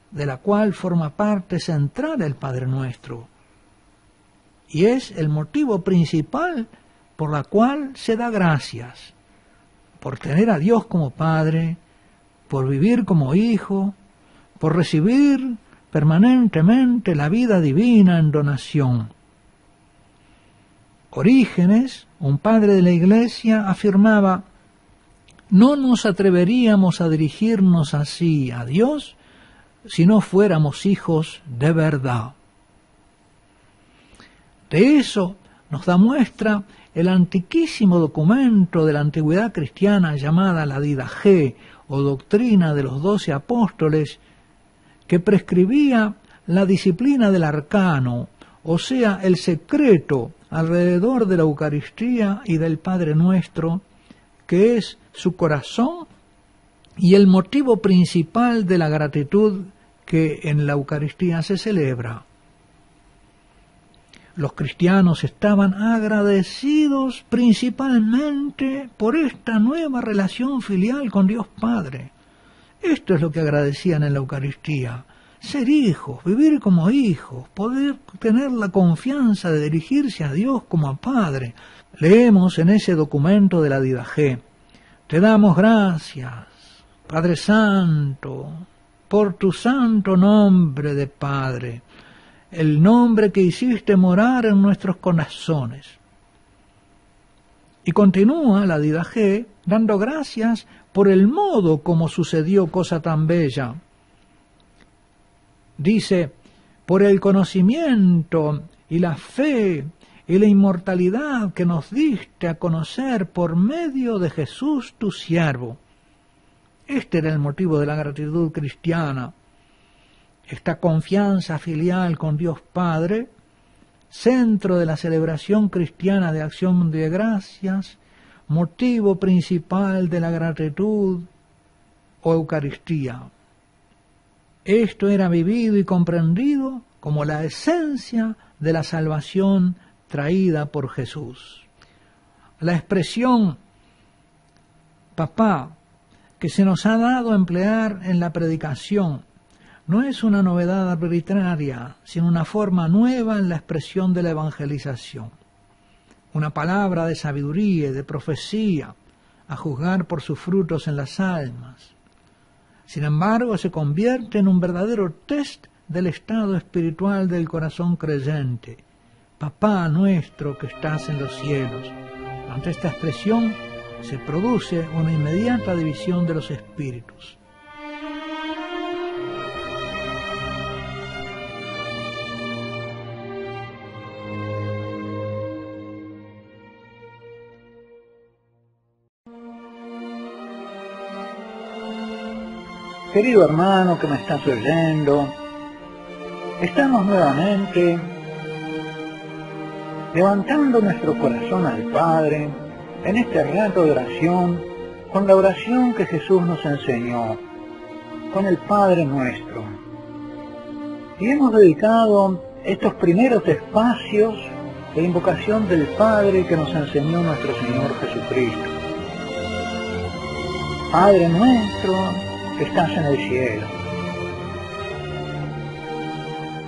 de la cual forma parte central el Padre Nuestro, y es el motivo principal por la cual se da gracias, por tener a Dios como Padre, por vivir como Hijo, por recibir permanentemente la vida divina en donación. Orígenes, un padre de la Iglesia, afirmaba: no nos atreveríamos a dirigirnos así a Dios si no fuéramos hijos de verdad. De eso nos da muestra el antiquísimo documento de la antigüedad cristiana llamada la Didaché, o Doctrina de los 12 Apóstoles, que prescribía la disciplina del arcano, o sea, el secreto alrededor de la Eucaristía y del Padre Nuestro, que es su corazón y el motivo principal de la gratitud que en la Eucaristía se celebra. Los cristianos estaban agradecidos principalmente por esta nueva relación filial con Dios Padre. Esto es lo que agradecían en la Eucaristía: ser hijos, vivir como hijos, poder tener la confianza de dirigirse a Dios como a Padre. Leemos en ese documento de la Didaché: te damos gracias, Padre Santo, por tu santo nombre de Padre, el nombre que hiciste morar en nuestros corazones. Y continúa la Didaché dando gracias por el modo como sucedió cosa tan bella. Dice: por el conocimiento y la fe y la inmortalidad que nos diste a conocer por medio de Jesús tu siervo. Este era el motivo de la gratitud cristiana. Esta confianza filial con Dios Padre centro de la celebración cristiana de acción de gracias, motivo principal de la gratitud o Eucaristía. Esto era vivido y comprendido como la esencia de la salvación traída por Jesús. La expresión papá que se nos ha dado a emplear en la predicación no es una novedad arbitraria, sino una forma nueva en la expresión de la evangelización. Una palabra de sabiduría y de profecía, a juzgar por sus frutos en las almas. Sin embargo, se convierte en un verdadero test del estado espiritual del corazón creyente. Papá nuestro que estás en los cielos. Ante esta expresión se produce una inmediata división de los espíritus. Querido hermano que me estás oyendo, estamos nuevamente levantando nuestro corazón al Padre en este rato de oración, con la oración que Jesús nos enseñó, con el Padre nuestro. Y hemos dedicado estos primeros espacios de invocación del Padre que nos enseñó nuestro Señor Jesucristo. Padre nuestro que estás en el cielo.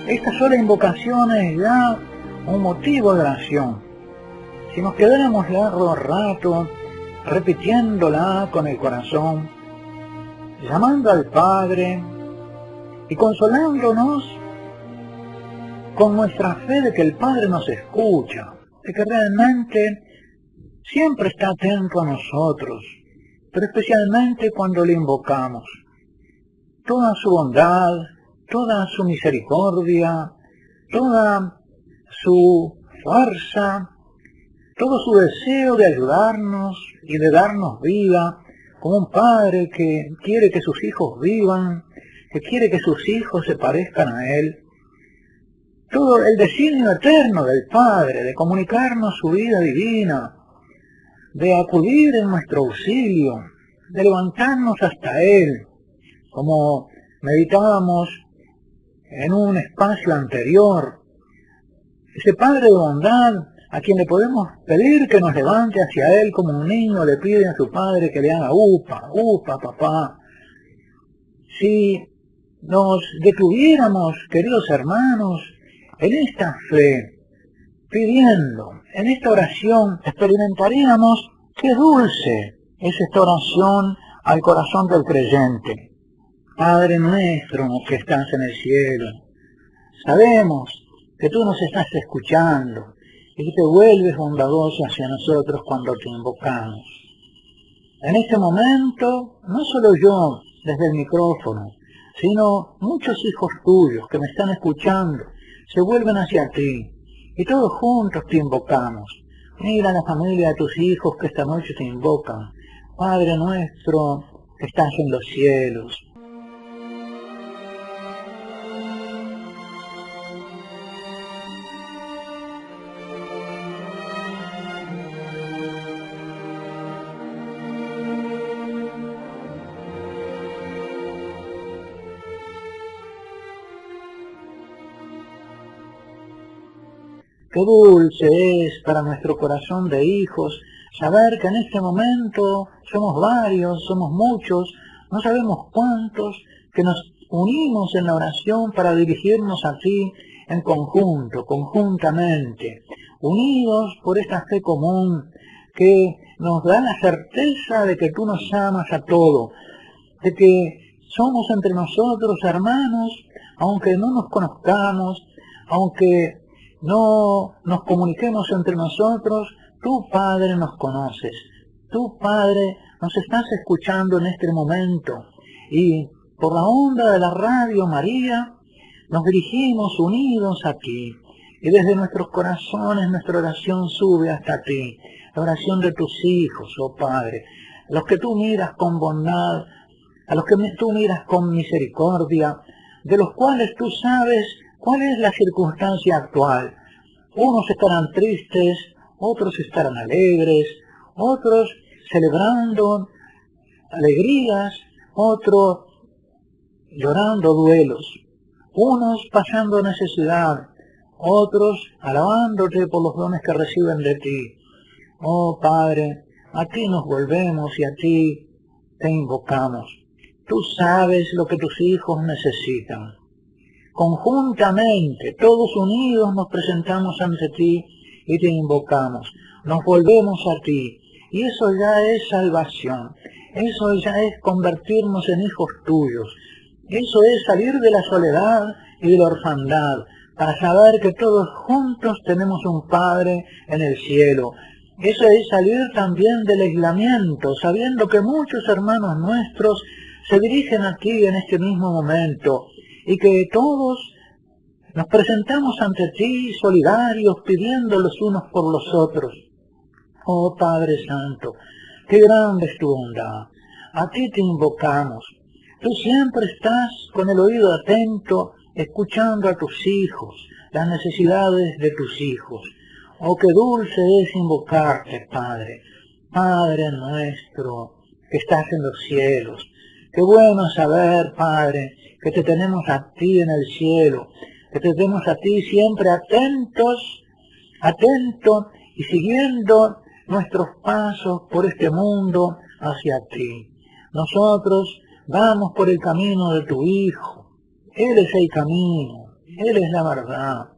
Esta sola invocación es ya un motivo de oración. Si nos quedáramos largo rato repitiéndola con el corazón, llamando al Padre y consolándonos con nuestra fe de que el Padre nos escucha, de que realmente siempre está atento a nosotros, pero especialmente cuando le invocamos. Toda su bondad, toda su misericordia, toda su fuerza, todo su deseo de ayudarnos y de darnos vida, como un padre que quiere que sus hijos vivan, que quiere que sus hijos se parezcan a él. Todo el designio eterno del Padre de comunicarnos su vida divina, de acudir en nuestro auxilio, de levantarnos hasta Él, como meditábamos en un espacio anterior. Ese Padre de bondad a quien le podemos pedir que nos levante hacia Él como un niño le pide a su Padre que le haga upa, upa, papá. Si nos detuviéramos, queridos hermanos, en esta fe, pidiendo, en esta oración, experimentaríamos qué dulce es esta oración al corazón del creyente. Padre nuestro que estás en el cielo, sabemos que tú nos estás escuchando y que te vuelves bondadoso hacia nosotros cuando te invocamos. En este momento, no solo yo desde el micrófono, sino muchos hijos tuyos que me están escuchando, se vuelven hacia ti y todos juntos te invocamos. Mira la familia de tus hijos que esta noche te invocan. Padre nuestro que estás en los cielos. Qué dulce es para nuestro corazón de hijos saber que en este momento somos varios, somos muchos, no sabemos cuántos, que nos unimos en la oración para dirigirnos a ti en conjunto, conjuntamente, unidos por esta fe común que nos da la certeza de que tú nos amas a todos, de que somos entre nosotros hermanos, aunque no nos conozcamos, aunque no nos comuniquemos entre nosotros, tú, Padre, nos conoces. Tú, Padre, nos estás escuchando en este momento. Y por la onda de la Radio María, nos dirigimos unidos a ti. Y desde nuestros corazones nuestra oración sube hasta ti. La oración de tus hijos, oh Padre. A los que tú miras con bondad, a los que tú miras con misericordia, de los cuales tú sabes cuál es la circunstancia actual. Unos estarán tristes, otros estarán alegres, otros celebrando alegrías, otros llorando duelos, unos pasando necesidad, otros alabándote por los dones que reciben de ti. Oh Padre, a ti nos volvemos y a ti te invocamos. Tú sabes lo que tus hijos necesitan. Conjuntamente, todos unidos, nos presentamos ante ti y te invocamos. Nos volvemos a ti. Y eso ya es salvación. Eso ya es convertirnos en hijos tuyos. Eso es salir de la soledad y de la orfandad, para saber que todos juntos tenemos un Padre en el cielo. Eso es salir también del aislamiento, sabiendo que muchos hermanos nuestros se dirigen aquí en este mismo momento, y que todos nos presentamos ante ti solidarios, pidiendo los unos por los otros. Oh Padre Santo, qué grande es tu bondad. A ti te invocamos. Tú siempre estás con el oído atento, escuchando a tus hijos, las necesidades de tus hijos. Oh, qué dulce es invocarte, Padre. Padre nuestro, que estás en los cielos. Qué bueno saber, Padre, que te tenemos a ti en el cielo, que te tenemos a ti siempre atentos y siguiendo nuestros pasos por este mundo hacia ti. Nosotros vamos por el camino de tu Hijo. Él es el camino, Él es la verdad,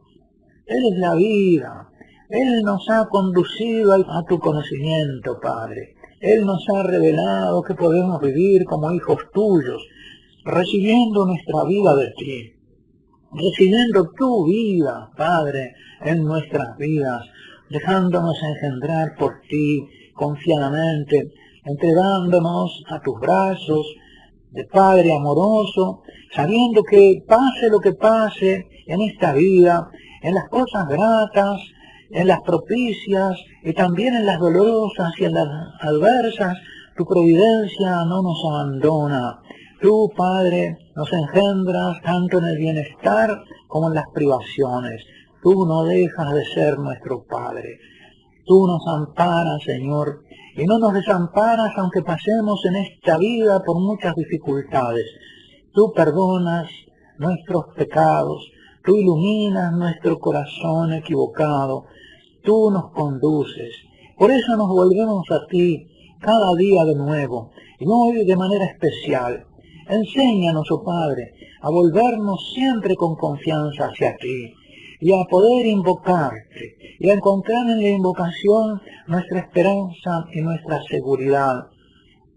Él es la vida. Él nos ha conducido a tu conocimiento, Padre. Él nos ha revelado que podemos vivir como hijos tuyos, recibiendo nuestra vida de ti, recibiendo tu vida, Padre, en nuestras vidas, dejándonos engendrar por ti confiadamente, entregándonos a tus brazos de Padre amoroso, sabiendo que pase lo que pase en esta vida, en las cosas gratas, en las propicias y también en las dolorosas y en las adversas, tu providencia no nos abandona. Tú, Padre, nos engendras tanto en el bienestar como en las privaciones. Tú no dejas de ser nuestro Padre. Tú nos amparas, Señor, y no nos desamparas aunque pasemos en esta vida por muchas dificultades. Tú perdonas nuestros pecados, tú iluminas nuestro corazón equivocado, tú nos conduces. Por eso nos volvemos a ti cada día de nuevo, y hoy de manera especial. Enséñanos, oh Padre, a volvernos siempre con confianza hacia ti, y a poder invocarte, y a encontrar en la invocación nuestra esperanza y nuestra seguridad.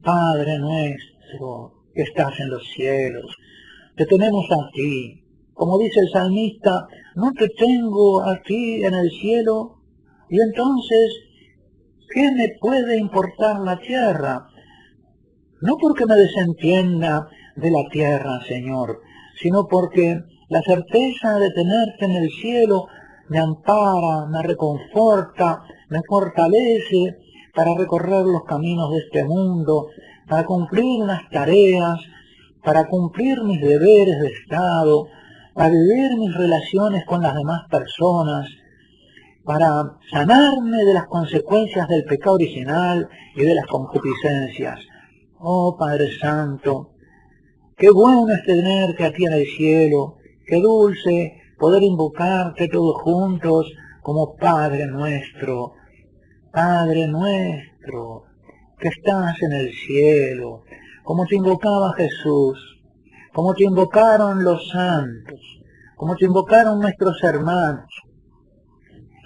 Padre nuestro, que estás en los cielos, te tenemos a ti. Como dice el salmista, no te tengo a ti en el cielo, y entonces, ¿qué me puede importar la tierra? No porque me desentienda de la tierra, Señor, sino porque la certeza de tenerte en el cielo me ampara, me reconforta, me fortalece para recorrer los caminos de este mundo, para cumplir las tareas, para cumplir mis deberes de Estado, para vivir mis relaciones con las demás personas, para sanarme de las consecuencias del pecado original y de las concupiscencias. Oh Padre Santo, qué bueno es tenerte aquí en el cielo, qué dulce poder invocarte todos juntos como Padre nuestro, que estás en el cielo, como te invocaba Jesús, como te invocaron los santos, como te invocaron nuestros hermanos.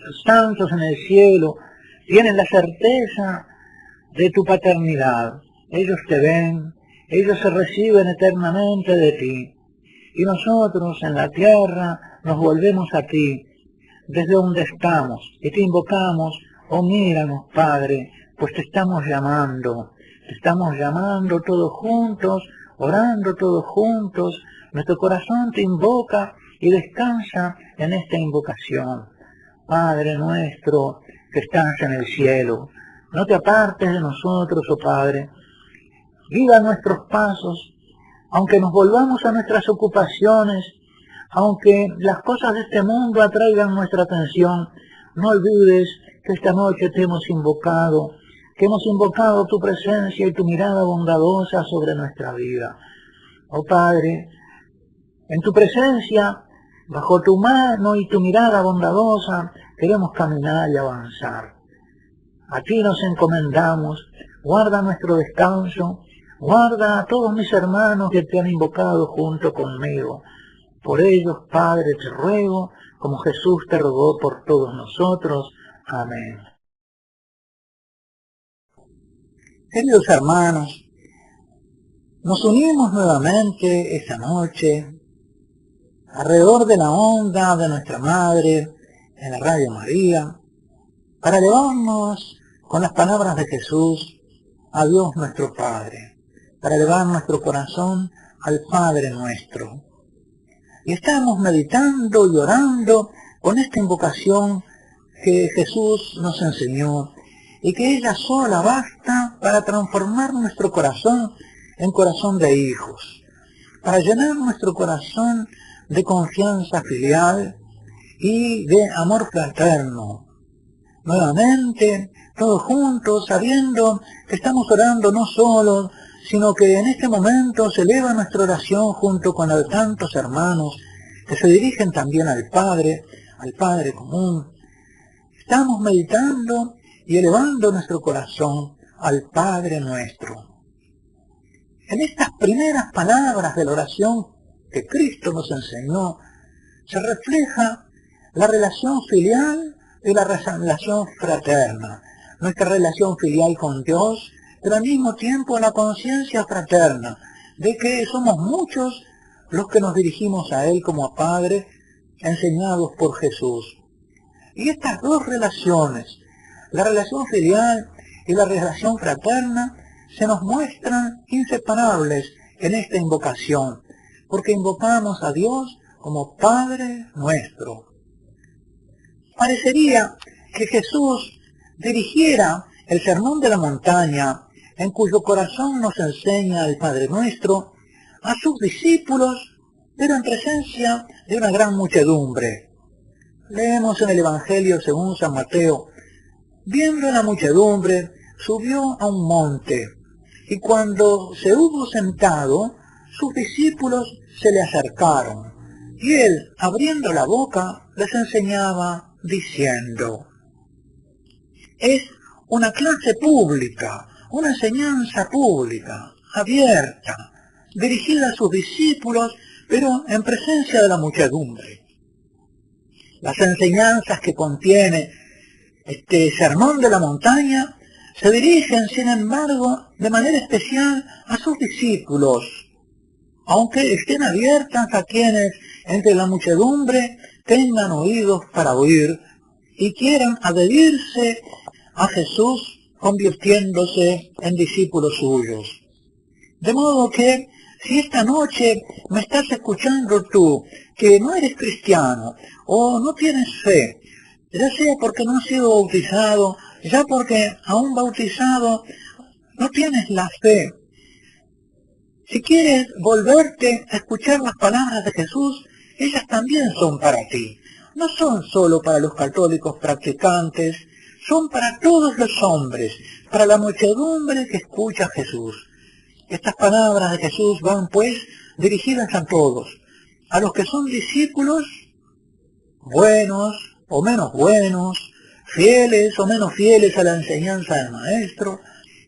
Los santos en el cielo tienen la certeza de tu paternidad. Ellos te ven, ellos se reciben eternamente de ti. Y nosotros en la tierra nos volvemos a ti, desde donde estamos, y te invocamos. Oh, míranos, Padre, pues te estamos llamando todos juntos, orando todos juntos. Nuestro corazón te invoca y descansa en esta invocación. Padre nuestro, que estás en el cielo, no te apartes de nosotros, oh Padre. Guía nuestros pasos, aunque nos volvamos a nuestras ocupaciones, aunque las cosas de este mundo atraigan nuestra atención, No olvides que esta noche te hemos invocado, que hemos invocado tu presencia y tu mirada bondadosa sobre nuestra vida. Oh Padre, en tu presencia, bajo tu mano y tu mirada bondadosa, queremos caminar y avanzar. A ti nos encomendamos, guarda nuestro descanso, guarda a todos mis hermanos que te han invocado junto conmigo. Por ellos, Padre, te ruego, como Jesús te rogó por todos nosotros. Amén. Queridos hermanos, nos unimos nuevamente esta noche alrededor de la onda de nuestra Madre en la Radio María para elevarnos con las palabras de Jesús a Dios nuestro Padre, para elevar nuestro corazón al Padre nuestro. Y estamos meditando y orando con esta invocación que Jesús nos enseñó y que ella sola basta para transformar nuestro corazón en corazón de hijos, para llenar nuestro corazón de confianza filial y de amor fraterno. Nuevamente, todos juntos, sabiendo que estamos orando no solo, sino que en este momento se eleva nuestra oración junto con los tantos hermanos que se dirigen también al Padre común. Estamos meditando y elevando nuestro corazón al Padre nuestro. En estas primeras palabras de la oración que Cristo nos enseñó, se refleja la relación filial y la relación fraterna, nuestra relación filial con Dios, pero al mismo tiempo la conciencia fraterna de que somos muchos los que nos dirigimos a Él como a Padre, enseñados por Jesús. Y estas dos relaciones, la relación filial y la relación fraterna, se nos muestran inseparables en esta invocación, porque invocamos a Dios como Padre nuestro. Parecería que Jesús dirigiera el Sermón de la Montaña, en cuyo corazón nos enseña el Padre Nuestro, a sus discípulos, pero en presencia de una gran muchedumbre. Leemos en el Evangelio según San Mateo: viendo la muchedumbre, subió a un monte, y cuando se hubo sentado, sus discípulos se le acercaron, y él, abriendo la boca, les enseñaba diciendo. Es una clase pública, una enseñanza pública, abierta, dirigida a sus discípulos, pero en presencia de la muchedumbre. Las enseñanzas que contiene este Sermón de la Montaña se dirigen, sin embargo, de manera especial a sus discípulos, aunque estén abiertas a quienes entre la muchedumbre tengan oídos para oír y quieran adherirse a Jesús convirtiéndose en discípulos suyos. De modo que, si esta noche me estás escuchando tú, que no eres cristiano o no tienes fe, ya sea porque no has sido bautizado, ya porque aún bautizado no tienes la fe, si quieres volverte a escuchar las palabras de Jesús, ellas también son para ti. No son solo para los católicos practicantes, son para todos los hombres, para la muchedumbre que escucha a Jesús. Estas palabras de Jesús van, pues, dirigidas a todos, a los que son discípulos, buenos o menos buenos, fieles o menos fieles a la enseñanza del Maestro,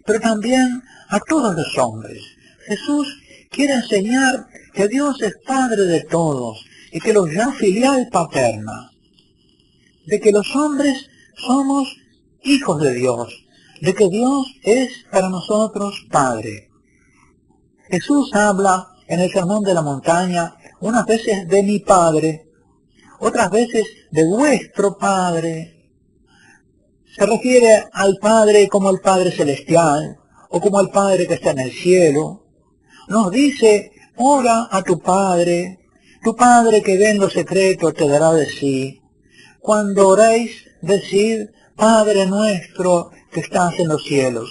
pero también a todos los hombres. Jesús quiere enseñar que Dios es Padre de todos y que los llama filial paterna, de que los hombres somos hijos de Dios, de que Dios es para nosotros Padre. Jesús habla en el Sermón de la Montaña unas veces de mi Padre, otras veces de vuestro Padre. Se refiere al Padre como el Padre Celestial o como el Padre que está en el cielo. Nos dice, ora a tu Padre que ve en lo secreto te dará de sí. Cuando oréis, decid, Padre nuestro que estás en los cielos.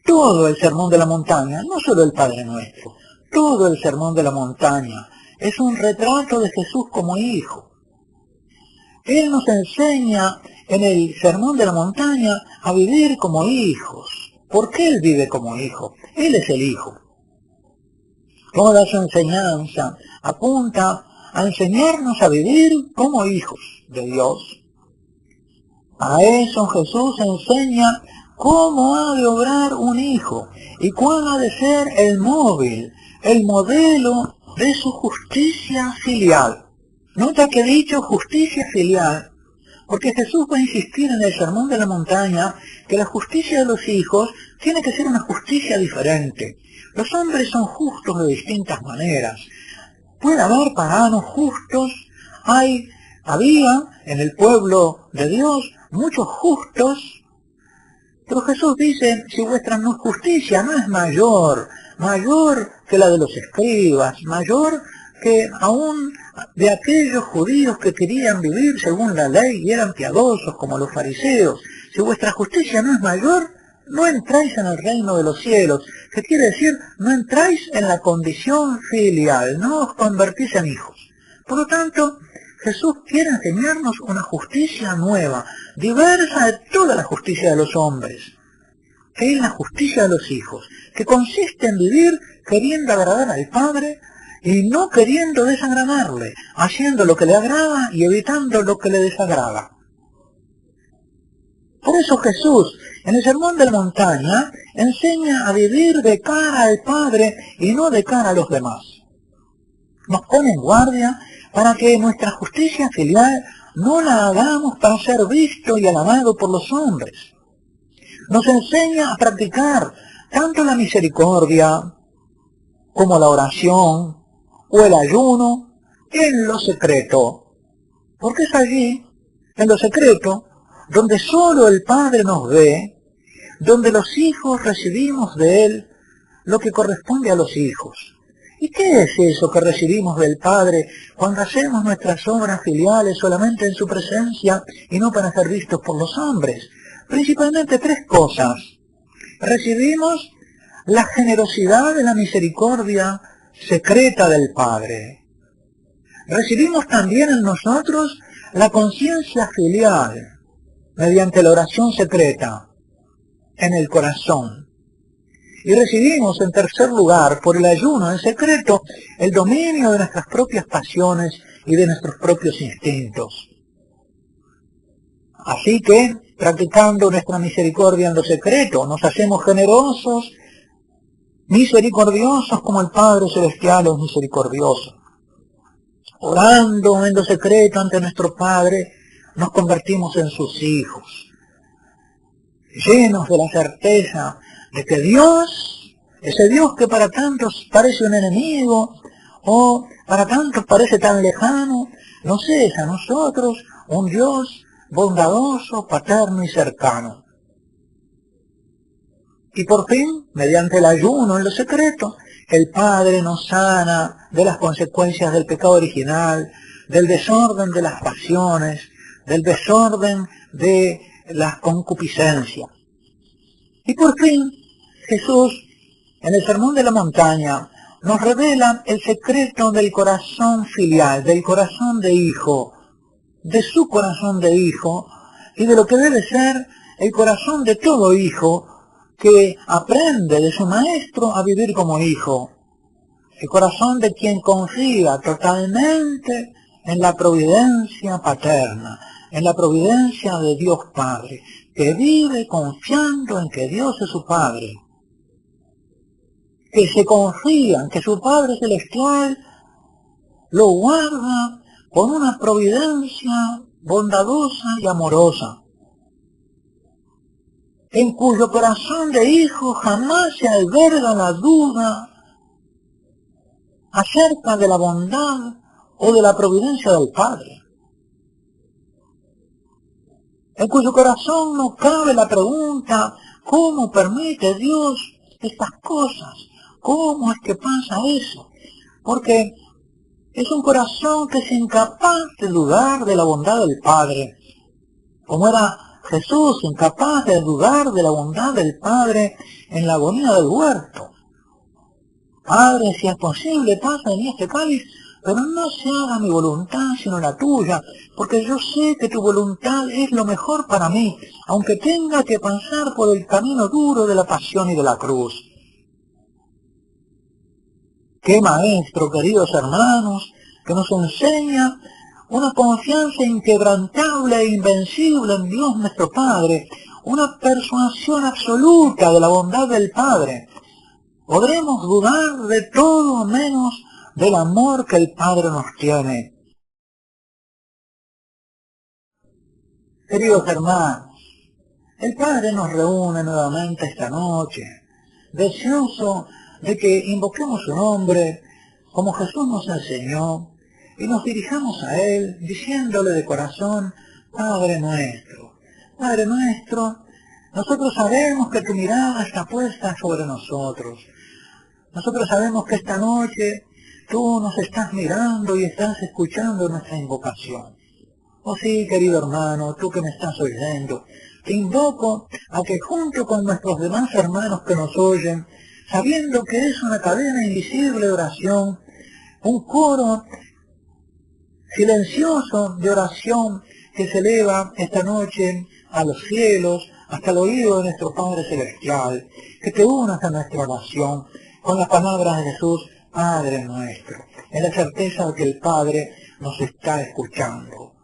Todo el Sermón de la Montaña, no solo el Padre Nuestro, todo el Sermón de la Montaña es un retrato de Jesús como hijo. Él nos enseña en el Sermón de la Montaña a vivir como hijos. ¿Por qué Él vive como hijo? Él es el Hijo. Toda su enseñanza apunta a enseñarnos a vivir como hijos de Dios. Para eso Jesús enseña cómo ha de obrar un hijo y cuál ha de ser el móvil, el modelo de su justicia filial. Nota que he dicho justicia filial, porque Jesús va a insistir en el Sermón de la Montaña que la justicia de los hijos tiene que ser una justicia diferente. Los hombres son justos de distintas maneras. Puede haber paganos justos, había en el pueblo de Dios muchos justos, pero Jesús dice, si vuestra justicia no es mayor que la de los escribas, mayor que aún de aquellos judíos que querían vivir según la ley y eran piadosos como los fariseos, si vuestra justicia no es mayor, no entráis en el reino de los cielos, que quiere decir, no entráis en la condición filial, no os convertís en hijos. Por lo tanto, Jesús quiere enseñarnos una justicia nueva, diversa de toda la justicia de los hombres, que es la justicia de los hijos, que consiste en vivir queriendo agradar al Padre y no queriendo desagradarle, haciendo lo que le agrada y evitando lo que le desagrada. Por eso Jesús, en el Sermón de la Montaña, enseña a vivir de cara al Padre y no de cara a los demás. Nos pone en guardia para que nuestra justicia filial no la hagamos para ser visto y alabado por los hombres. Nos enseña a practicar tanto la misericordia como la oración o el ayuno en lo secreto, porque es allí, en lo secreto, donde solo el Padre nos ve, donde los hijos recibimos de Él lo que corresponde a los hijos. ¿Y qué es eso que recibimos del Padre cuando hacemos nuestras obras filiales solamente en su presencia y no para ser vistos por los hombres? Principalmente tres cosas. Recibimos la generosidad de la misericordia secreta del Padre. Recibimos también en nosotros la conciencia filial mediante la oración secreta en el corazón. Y recibimos, en tercer lugar, por el ayuno en secreto, el dominio de nuestras propias pasiones y de nuestros propios instintos. Así que, practicando nuestra misericordia en lo secreto, nos hacemos generosos, misericordiosos como el Padre Celestial es misericordioso. Orando en lo secreto ante nuestro Padre, nos convertimos en sus hijos, llenos de la certeza de que Dios, ese Dios que para tantos parece un enemigo, o para tantos parece tan lejano, nos es a nosotros un Dios bondadoso, paterno y cercano. Y por fin, mediante el ayuno en lo secreto, el Padre nos sana de las consecuencias del pecado original, del desorden de las pasiones, del desorden de la concupiscencia. Y por fin, Jesús, en el Sermón de la Montaña, nos revela el secreto del corazón filial, del corazón de hijo, de su corazón de hijo, y de lo que debe ser el corazón de todo hijo que aprende de su maestro a vivir como hijo. El corazón de quien confía totalmente en la providencia paterna, en la providencia de Dios Padre, que vive confiando en que Dios es su Padre, que se confía en que su Padre Celestial lo guarda con una providencia bondadosa y amorosa, en cuyo corazón de hijo jamás se alberga la duda acerca de la bondad o de la providencia del Padre, en cuyo corazón no cabe la pregunta, ¿cómo permite Dios estas cosas? ¿Cómo es que pasa eso? Porque es un corazón que es incapaz de dudar de la bondad del Padre, como era Jesús, incapaz de dudar de la bondad del Padre en la agonía del huerto. Padre, si es posible, pasa de mí este cáliz, pero no se haga mi voluntad sino la tuya, porque yo sé que tu voluntad es lo mejor para mí, aunque tenga que pasar por el camino duro de la pasión y de la cruz. ¡Qué maestro, queridos hermanos, que nos enseña una confianza inquebrantable e invencible en Dios nuestro Padre, una persuasión absoluta de la bondad del Padre! Podremos dudar de todo menos del amor que el Padre nos tiene. Queridos hermanos, el Padre nos reúne nuevamente esta noche, deseoso de que invoquemos su nombre como Jesús nos enseñó y nos dirijamos a Él diciéndole de corazón: Padre nuestro, Padre nuestro, nosotros sabemos que tu mirada está puesta sobre nosotros. Nosotros sabemos que esta noche tú nos estás mirando y estás escuchando nuestra invocación. Oh sí, querido hermano, tú que me estás oyendo, te invoco a que junto con nuestros demás hermanos que nos oyen, sabiendo que es una cadena invisible de oración, un coro silencioso de oración que se eleva esta noche a los cielos, hasta el oído de nuestro Padre Celestial, que te unas a nuestra oración con las palabras de Jesús, Padre nuestro, en la certeza de que el Padre nos está escuchando.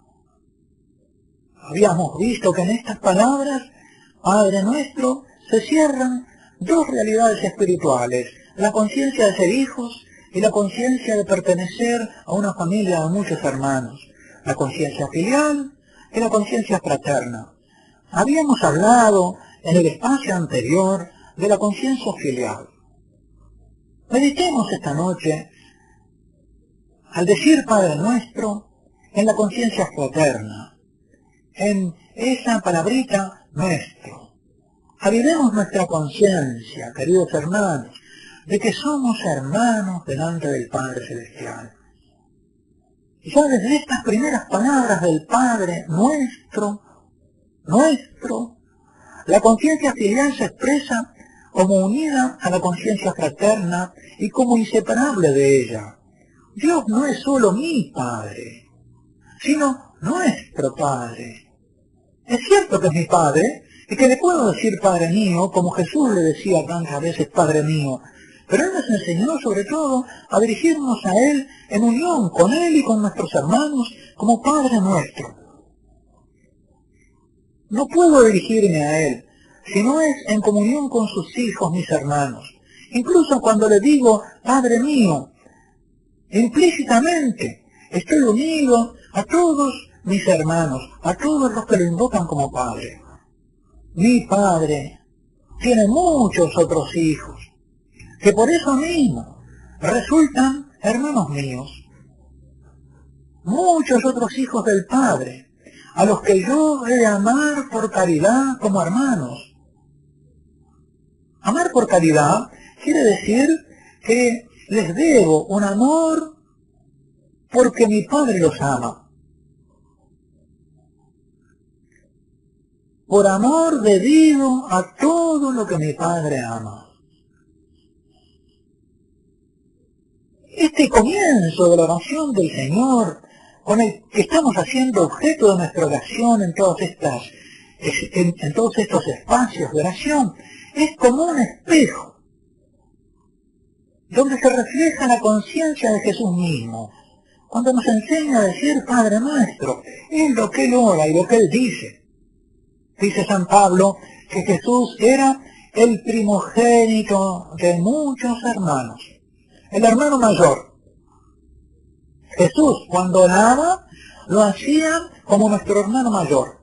Habíamos visto que en estas palabras, Padre nuestro, se cierran dos realidades espirituales: la conciencia de ser hijos y la conciencia de pertenecer a una familia de muchos hermanos, la conciencia filial y la conciencia fraterna. Habíamos hablado en el espacio anterior de la conciencia filial. Meditemos esta noche, al decir Padre nuestro, en la conciencia fraterna, en esa palabrita nuestro. Avivemos nuestra conciencia, queridos hermanos, de que somos hermanos delante del Padre Celestial. Y ya desde estas primeras palabras del Padre nuestro, la conciencia filial se expresa como unida a la conciencia fraterna y como inseparable de ella. Dios no es solo mi Padre, sino nuestro Padre. Es cierto que es mi Padre, y que le puedo decir Padre mío, como Jesús le decía tantas veces Padre mío, pero Él nos enseñó sobre todo a dirigirnos a Él en unión con Él y con nuestros hermanos como Padre nuestro. No puedo dirigirme a Él si no es en comunión con sus hijos, mis hermanos. Incluso cuando le digo Padre mío, implícitamente estoy unido a todos mis hermanos, a todos los que lo invocan como Padre. Mi Padre tiene muchos otros hijos, que por eso mismo resultan hermanos míos. Muchos otros hijos del Padre, a los que yo he de amar por caridad como hermanos. Amar por caridad quiere decir que les debo un amor porque mi Padre los ama. Por amor debido a todo lo que mi Padre ama. Este comienzo de la oración del Señor, con el que estamos haciendo objeto de nuestra oración en todos estos espacios de oración, es como un espejo, donde se refleja la conciencia de Jesús mismo, cuando nos enseña a decir Padre nuestro, es lo que Él ora y lo que Él dice. Dice San Pablo que Jesús era el primogénito de muchos hermanos, el hermano mayor. Jesús, cuando oraba, lo hacía como nuestro hermano mayor,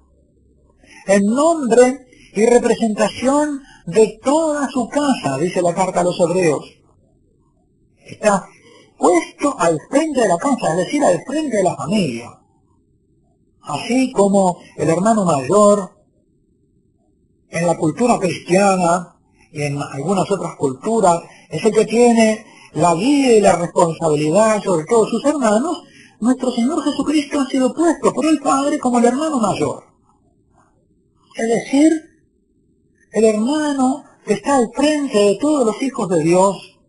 en nombre y representación de toda su casa, dice la carta a los Hebreos. Está puesto al frente de la casa, es decir, al frente de la familia. Así como el hermano mayor, en la cultura cristiana y en algunas otras culturas, es el que tiene la guía y la responsabilidad sobre todos sus hermanos, nuestro Señor Jesucristo ha sido puesto por el Padre como el hermano mayor. Es decir, el hermano que está al frente de todos los hijos de Dios,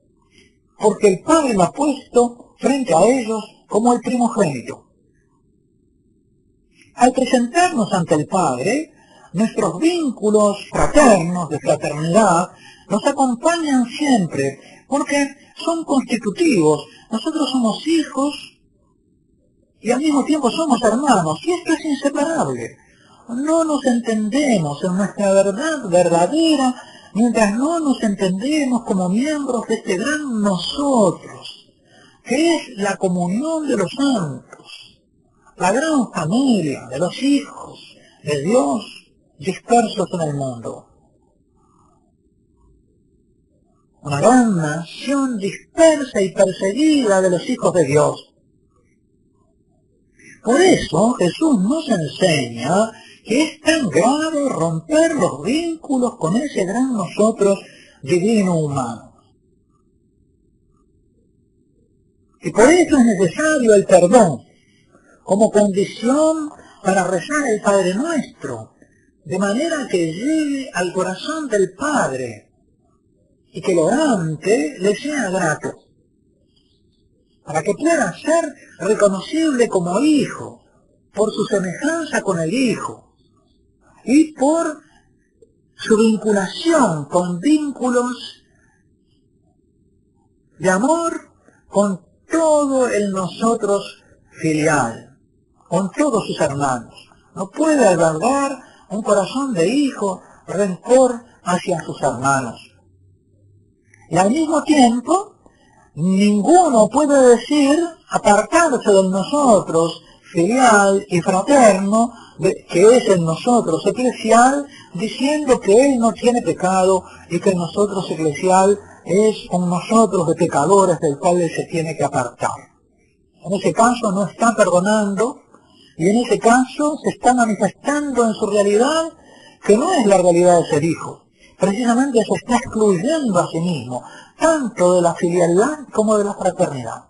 porque el Padre lo ha puesto frente a ellos como el primogénito. Al presentarnos ante el Padre, nuestros vínculos fraternos de fraternidad nos acompañan siempre porque son constitutivos. Nosotros somos hijos y al mismo tiempo somos hermanos, y esto es inseparable. No nos entendemos en nuestra verdad verdadera mientras no nos entendemos como miembros de este gran nosotros, que es la comunión de los santos, la gran familia de los hijos de Dios dispersos en el mundo. Una gran nación dispersa y perseguida de los hijos de Dios. Por eso Jesús nos enseña que es tan grave romper los vínculos con ese gran nosotros divino humano. Y por eso es necesario el perdón como condición para rezar el Padre Nuestro, de manera que llegue al corazón del Padre y que el orante le sea grato, para que pueda ser reconocible como hijo, por su semejanza con el Hijo, y por su vinculación con vínculos de amor con todo el nosotros filial, con todos sus hermanos. No puede albergar un corazón de hijo rencor hacia sus hermanos. Y al mismo tiempo, ninguno puede decir, apartarse del nosotros filial y fraterno, que es el nosotros eclesial, diciendo que él no tiene pecado y que el nosotros eclesial es un nosotros de pecadores del cual él se tiene que apartar. En ese caso no está perdonando, y en ese caso se está manifestando en su realidad que no es la realidad de ser hijo. Precisamente se está excluyendo a sí mismo, tanto de la filialidad como de la fraternidad.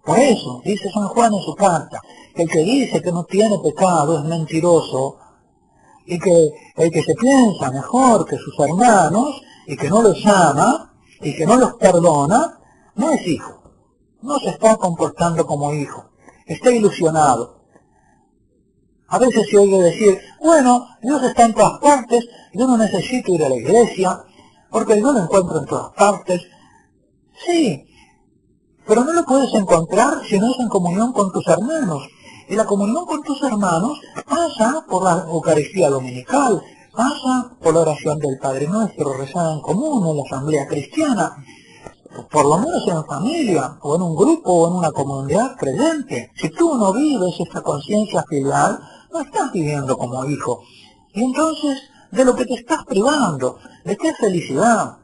Por eso, dice San Juan en su carta, que el que dice que no tiene pecado es mentiroso, y que el que se piensa mejor que sus hermanos, y que no los ama, y que no los perdona, no es hijo, no se está comportando como hijo, está ilusionado. A veces se oye decir, bueno, Dios está en todas partes, yo no necesito ir a la iglesia, porque yo lo encuentro en todas partes. Sí, pero no lo puedes encontrar si no es en comunión con tus hermanos. Y la comunión con tus hermanos pasa por la Eucaristía Dominical, pasa por la oración del Padre Nuestro rezada en común en la asamblea cristiana, por lo menos en familia, o en un grupo, o en una comunidad creyente. Si tú no vives esta conciencia filial, no estás viviendo como hijo. Y entonces, de lo que te estás privando, de qué felicidad,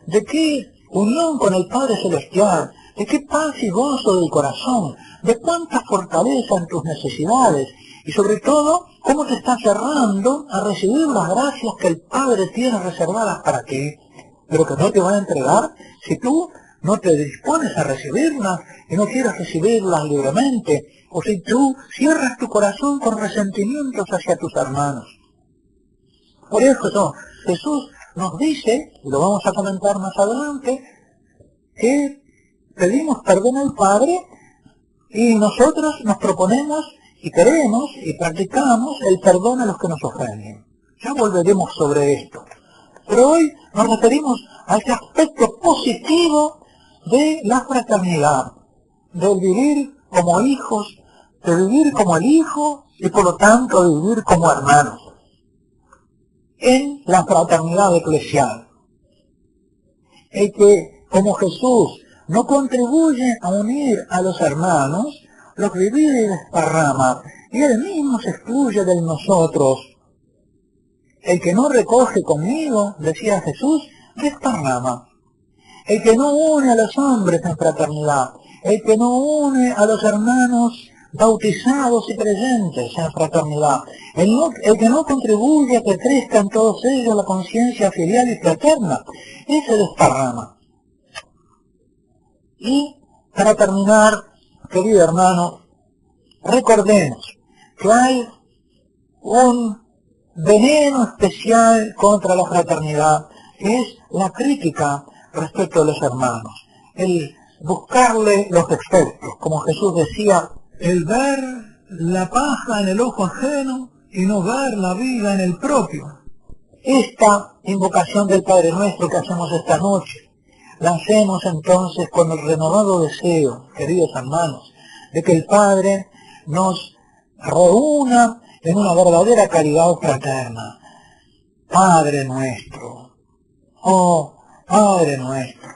de qué unión con el Padre Celestial, de qué paz y gozo del corazón, de cuánta fortaleza en tus necesidades, y sobre todo, cómo te estás cerrando a recibir las gracias que el Padre tiene reservadas para ti, pero que no te va a entregar si tú no te dispones a recibirlas y no quieres recibirlas libremente, o si tú cierras tu corazón con resentimientos hacia tus hermanos. Por eso Jesús nos dice, y lo vamos a comentar más adelante, que pedimos perdón al Padre y nosotros nos proponemos y queremos y practicamos el perdón a los que nos ofenden. Ya volveremos sobre esto. Pero hoy nos referimos a ese aspecto positivo de la fraternidad, del vivir como hijos, de vivir como el hijo y por lo tanto de vivir como hermanos, en la fraternidad eclesial. El que, como Jesús, no contribuye a unir a los hermanos, los divide y desparrama, y él mismo se excluye del nosotros. El que no recoge conmigo, decía Jesús, desparrama. El que no une a los hombres en fraternidad, el que no une a los hermanos bautizados y creyentes en fraternidad, el que no contribuye a que crezca en todos ellos la conciencia filial y fraterna, ese desparrama. Y para terminar, querido hermano, recordemos que hay un veneno especial contra la fraternidad, que es la crítica respecto a los hermanos, el buscarle los defectos, como Jesús decía, El ver la paja en el ojo ajeno y no ver la viga en el propio. esta invocación del Padre Nuestro que hacemos esta noche, la hacemos entonces con el renovado deseo, queridos hermanos, de que el Padre nos reúna en una verdadera caridad fraterna. Padre nuestro, oh Padre nuestro,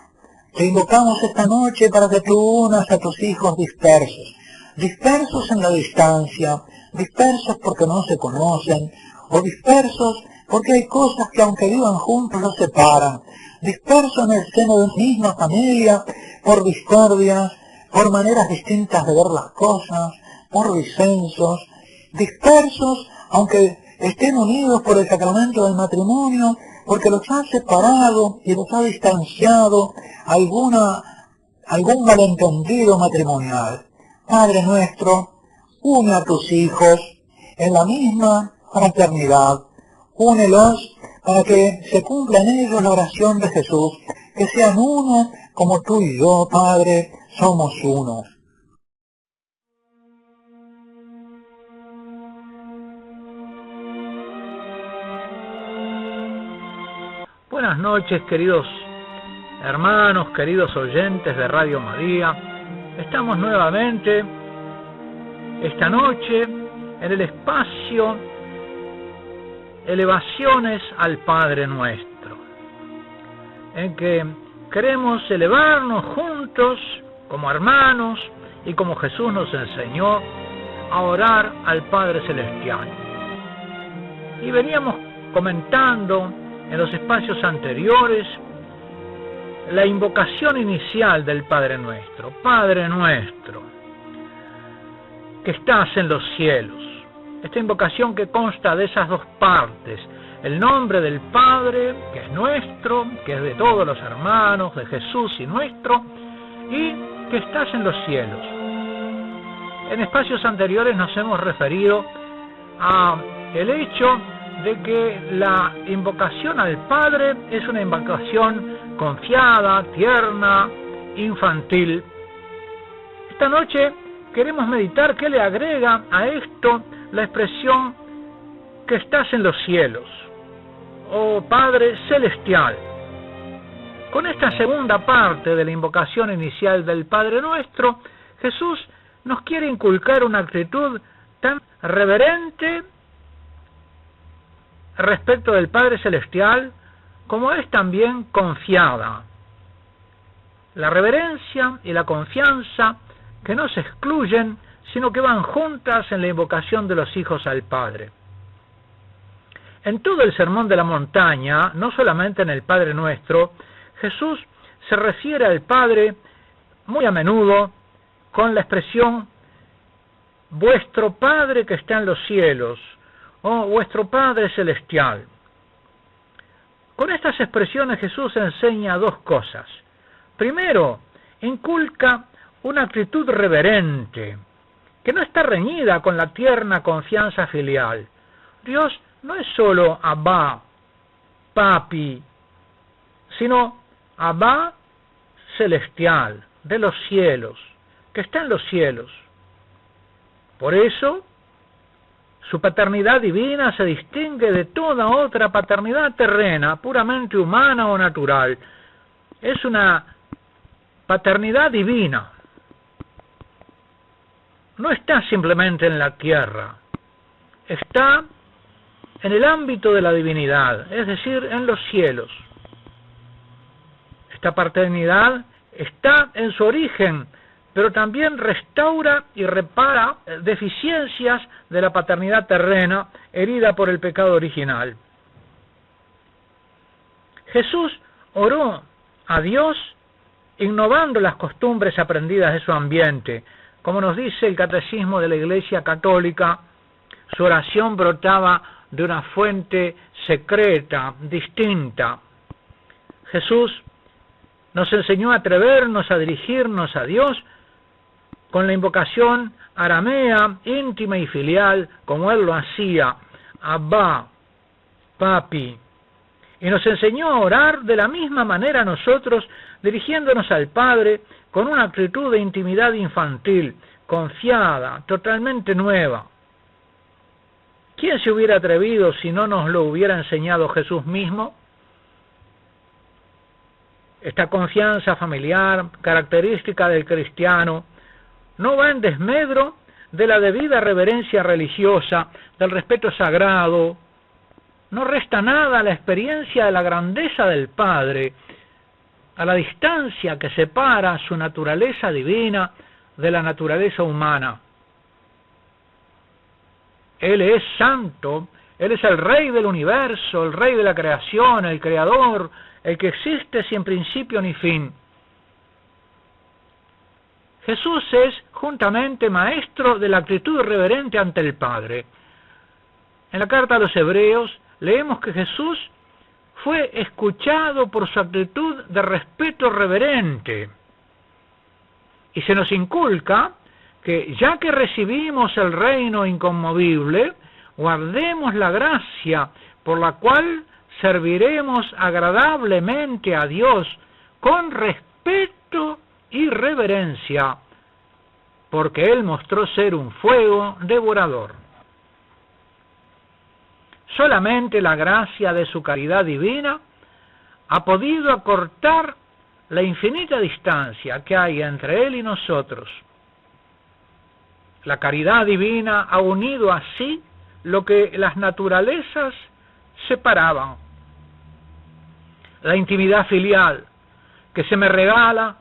te invocamos esta noche para que tú unas a tus hijos dispersos en la distancia, dispersos porque no se conocen, o dispersos porque hay cosas que aunque vivan juntos los separan, dispersos en el seno de una misma familia, por discordias, por maneras distintas de ver las cosas, por disensos, dispersos aunque estén unidos por el sacramento del matrimonio, porque los ha separado y los ha distanciado algún malentendido matrimonial. Padre nuestro, une a tus hijos en la misma fraternidad, únelos para que se cumpla en ellos la oración de Jesús, que sean uno como tú y yo, Padre, somos uno. Buenas noches, queridos hermanos, queridos oyentes de Radio María. Estamos nuevamente esta noche en el espacio Elevaciones al Padre Nuestro, en que queremos elevarnos juntos como hermanos y como Jesús nos enseñó a orar al Padre Celestial. Y veníamos comentando en los espacios anteriores la invocación inicial del Padre Nuestro. Padre nuestro, que estás en los cielos. Esta invocación que consta de esas dos partes, el nombre del Padre, que es nuestro, que es de todos los hermanos, de Jesús y nuestro, y que estás en los cielos. En espacios anteriores nos hemos referido a el hecho de que la invocación al Padre es una invocación confiada, tierna, infantil. Esta noche queremos meditar qué le agrega a esto la expresión que estás en los cielos, oh Padre Celestial. Con esta segunda parte de la invocación inicial del Padre Nuestro, Jesús nos quiere inculcar una actitud tan reverente respecto del Padre Celestial como es también confiada. La reverencia y la confianza que no se excluyen, sino que van juntas en la invocación de los hijos al Padre. En todo el Sermón de la Montaña, no solamente en el Padre Nuestro, Jesús se refiere al Padre muy a menudo con la expresión vuestro Padre que está en los cielos, o vuestro Padre Celestial. Con estas expresiones Jesús enseña dos cosas. Primero, inculca una actitud reverente, que no está reñida con la tierna confianza filial. Dios no es solo Abba, Papi, sino Abba Celestial, de los cielos, que está en los cielos. Por eso, su paternidad divina se distingue de toda otra paternidad terrena, puramente humana o natural. Es una paternidad divina. No está simplemente en la tierra, está en el ámbito de la divinidad, es decir, en los cielos. Esta paternidad está en su origen, pero también restaura y repara deficiencias de la paternidad terrena herida por el pecado original. Jesús oró a Dios innovando las costumbres aprendidas de su ambiente. Como nos dice el Catecismo de la Iglesia Católica, su oración brotaba de una fuente secreta, distinta. Jesús nos enseñó a atrevernos a dirigirnos a Dios con la invocación aramea, íntima y filial, como Él lo hacía, Abba, Papi. y nos enseñó a orar de la misma manera nosotros, dirigiéndonos al Padre con una actitud de intimidad infantil, confiada, totalmente nueva. ¿Quién se hubiera atrevido si no nos lo hubiera enseñado Jesús mismo? Esta confianza familiar, característica del cristiano, no va en desmedro de la debida reverencia religiosa, del respeto sagrado. No resta nada a la experiencia de la grandeza del Padre, a la distancia que separa su naturaleza divina de la naturaleza humana. Él es santo, Él es el Rey del universo, el Rey de la creación, el Creador, el que existe sin principio ni fin. Jesús es juntamente maestro de la actitud reverente ante el Padre. En la carta a los Hebreos leemos que Jesús fue escuchado por su actitud de respeto reverente. Y se nos inculca que ya que recibimos el reino inconmovible, guardemos la gracia por la cual serviremos agradablemente a Dios con respeto y reverencia, porque Él mostró ser un fuego devorador. Solamente la gracia de su caridad divina ha podido acortar la infinita distancia que hay entre Él y nosotros. La caridad divina ha unido así lo que las naturalezas separaban. La intimidad filial que se me regala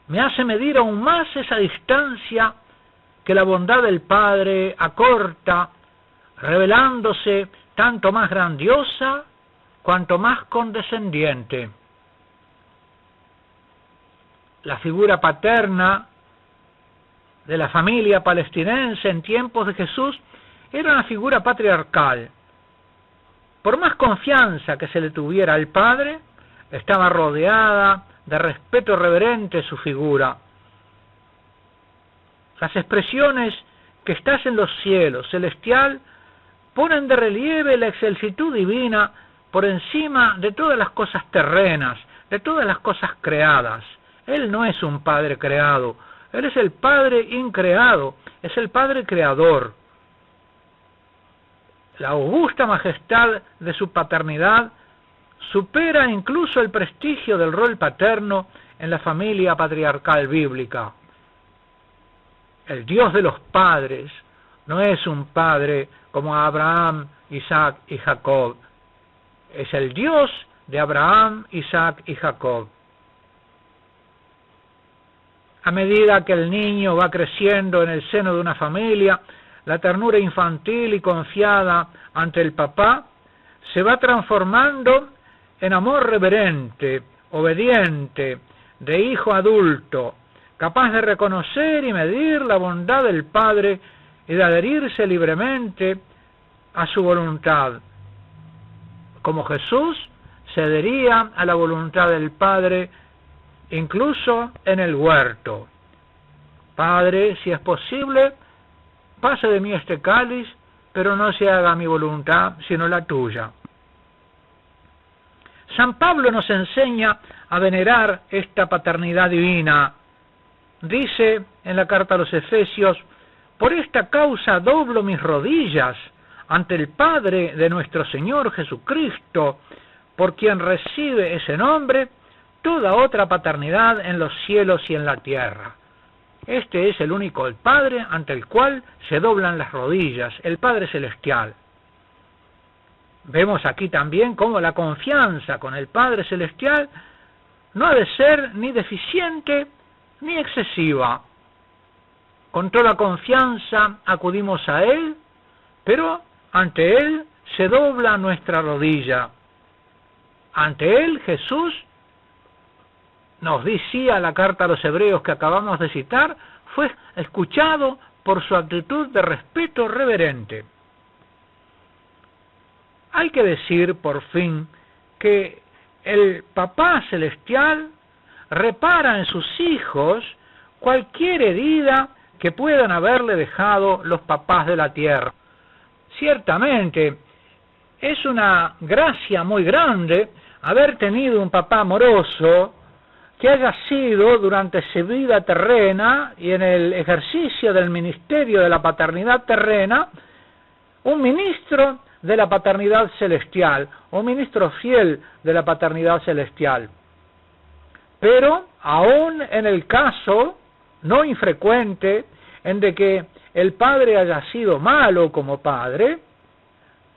me hace medir aún más esa distancia que la bondad del Padre acorta, revelándose tanto más grandiosa cuanto más condescendiente. La figura paterna de la familia palestinense en tiempos de Jesús era una figura patriarcal. Por más confianza que se le tuviera al Padre, estaba rodeada de respeto reverente su figura. Las expresiones que estás en los cielos, celestial, ponen de relieve la excelsitud divina por encima de todas las cosas terrenas, de todas las cosas creadas. Él no es un Padre creado, Él es el Padre increado, es el Padre creador. La augusta majestad de su paternidad supera incluso el prestigio del rol paterno en la familia patriarcal bíblica. El Dios de los padres no es un padre como Abraham, Isaac y Jacob. Es el Dios de Abraham, Isaac y Jacob. A medida que el niño va creciendo en el seno de una familia, la ternura infantil y confiada ante el papá se va transformando en amor reverente, obediente, de hijo adulto, capaz de reconocer y medir la bondad del Padre y de adherirse libremente a su voluntad, como Jesús se adhería a la voluntad del Padre incluso en el huerto. Padre, si es posible, pase de mí este cáliz, pero no se haga mi voluntad, sino la tuya. San Pablo nos enseña a venerar esta paternidad divina. Dice en la carta a los Efesios: por esta causa doblo mis rodillas ante el Padre de nuestro Señor Jesucristo, por quien recibe ese nombre toda otra paternidad en los cielos y en la tierra. Este es el único el Padre ante el cual se doblan las rodillas, el Padre Celestial. Vemos aquí también cómo la confianza con el Padre Celestial no ha de ser ni deficiente ni excesiva. Con toda confianza acudimos a Él, pero ante Él se dobla nuestra rodilla. Ante Él, Jesús, nos decía la carta a los Hebreos que acabamos de citar, fue escuchado por su actitud de respeto reverente. Hay que decir, por fin, que el Papá Celestial repara en sus hijos cualquier herida que puedan haberle dejado los papás de la tierra. Ciertamente, es una gracia muy grande haber tenido un papá amoroso que haya sido durante su vida terrena y en el ejercicio del ministerio de la paternidad terrena, un ministro de la paternidad celestial, un ministro fiel de la paternidad celestial. Pero aún en el caso no infrecuente en de que el padre haya sido malo como padre,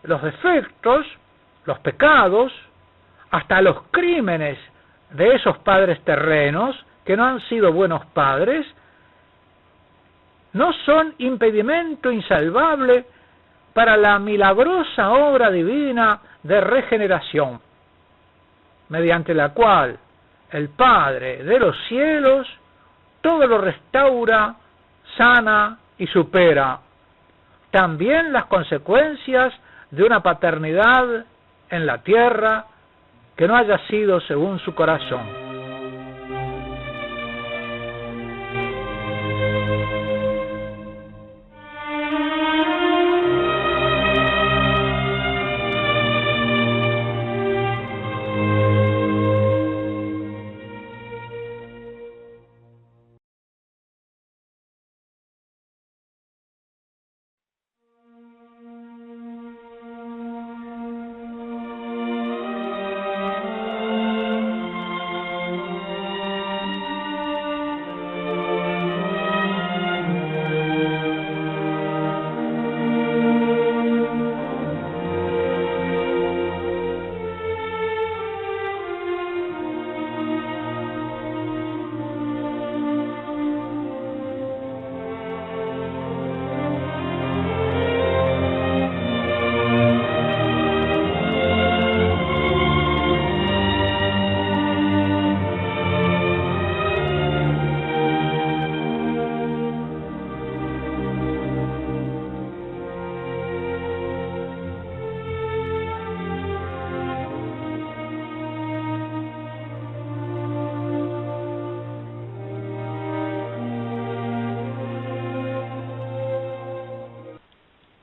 los defectos, los pecados, hasta los crímenes de esos padres terrenos que no han sido buenos padres, no son impedimento insalvable para la milagrosa obra divina de regeneración, mediante la cual el Padre de los cielos todo lo restaura, sana y supera. También las consecuencias de una paternidad en la tierra que no haya sido según su corazón.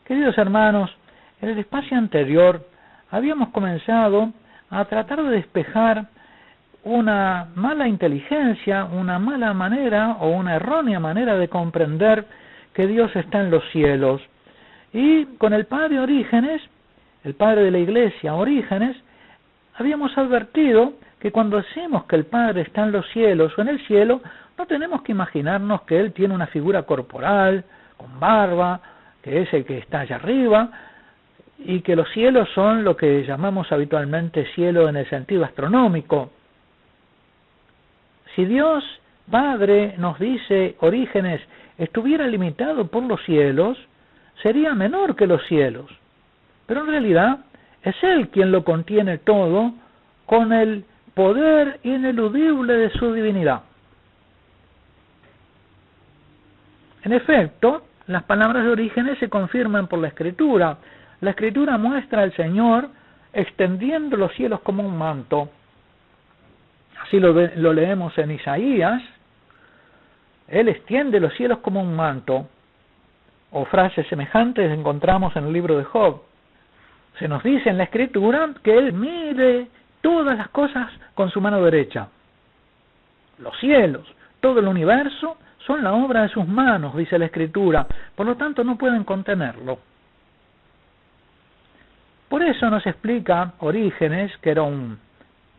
Queridos hermanos, en el espacio anterior habíamos comenzado a tratar de despejar una mala inteligencia, una mala manera o una errónea manera de comprender que Dios está en los cielos. Y con el padre Orígenes, el padre de la iglesia Orígenes, habíamos advertido que cuando decimos que el Padre está en los cielos o en el cielo, no tenemos que imaginarnos que Él tiene una figura corporal, con barba, que es el que está allá arriba, y que los cielos son lo que llamamos habitualmente cielo en el sentido astronómico. Si Dios Padre, nos dice Orígenes, estuviera limitado por los cielos, sería menor que los cielos. Pero en realidad es Él quien lo contiene todo con el poder ineludible de su divinidad. En efecto, las palabras de Orígenes se confirman por la Escritura. La Escritura muestra al Señor extendiendo los cielos como un manto. Así lo leemos en Isaías. Él extiende los cielos como un manto. O frases semejantes encontramos en el libro de Job. Se nos dice en la Escritura que Él mide todas las cosas con su mano derecha. Los cielos, todo el universo, son la obra de sus manos, dice la Escritura. Por lo tanto, no pueden contenerlo. Por eso nos explica Orígenes, que era un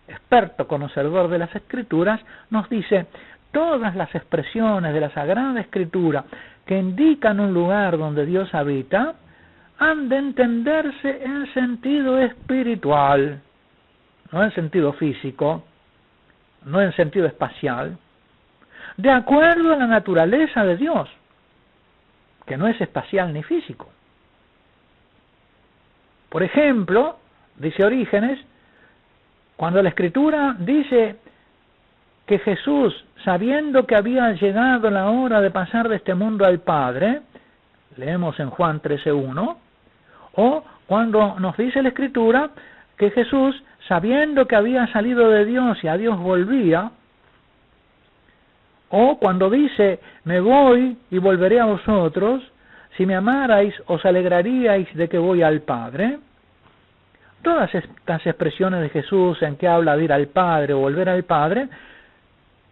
experto conocedor de las Escrituras, nos dice, todas las expresiones de la Sagrada Escritura que indican un lugar donde Dios habita, han de entenderse en sentido espiritual, no en sentido físico, no en sentido espacial, de acuerdo a la naturaleza de Dios, que no es espacial ni físico. Por ejemplo, dice Orígenes, cuando la Escritura dice que Jesús, sabiendo que había llegado la hora de pasar de este mundo al Padre, leemos en Juan 13:1, o cuando nos dice la Escritura que Jesús, sabiendo que había salido de Dios y a Dios volvía, o cuando dice, me voy y volveré a vosotros, si me amarais os alegraríais de que voy al Padre. Todas estas expresiones de Jesús en que habla de ir al Padre o volver al Padre,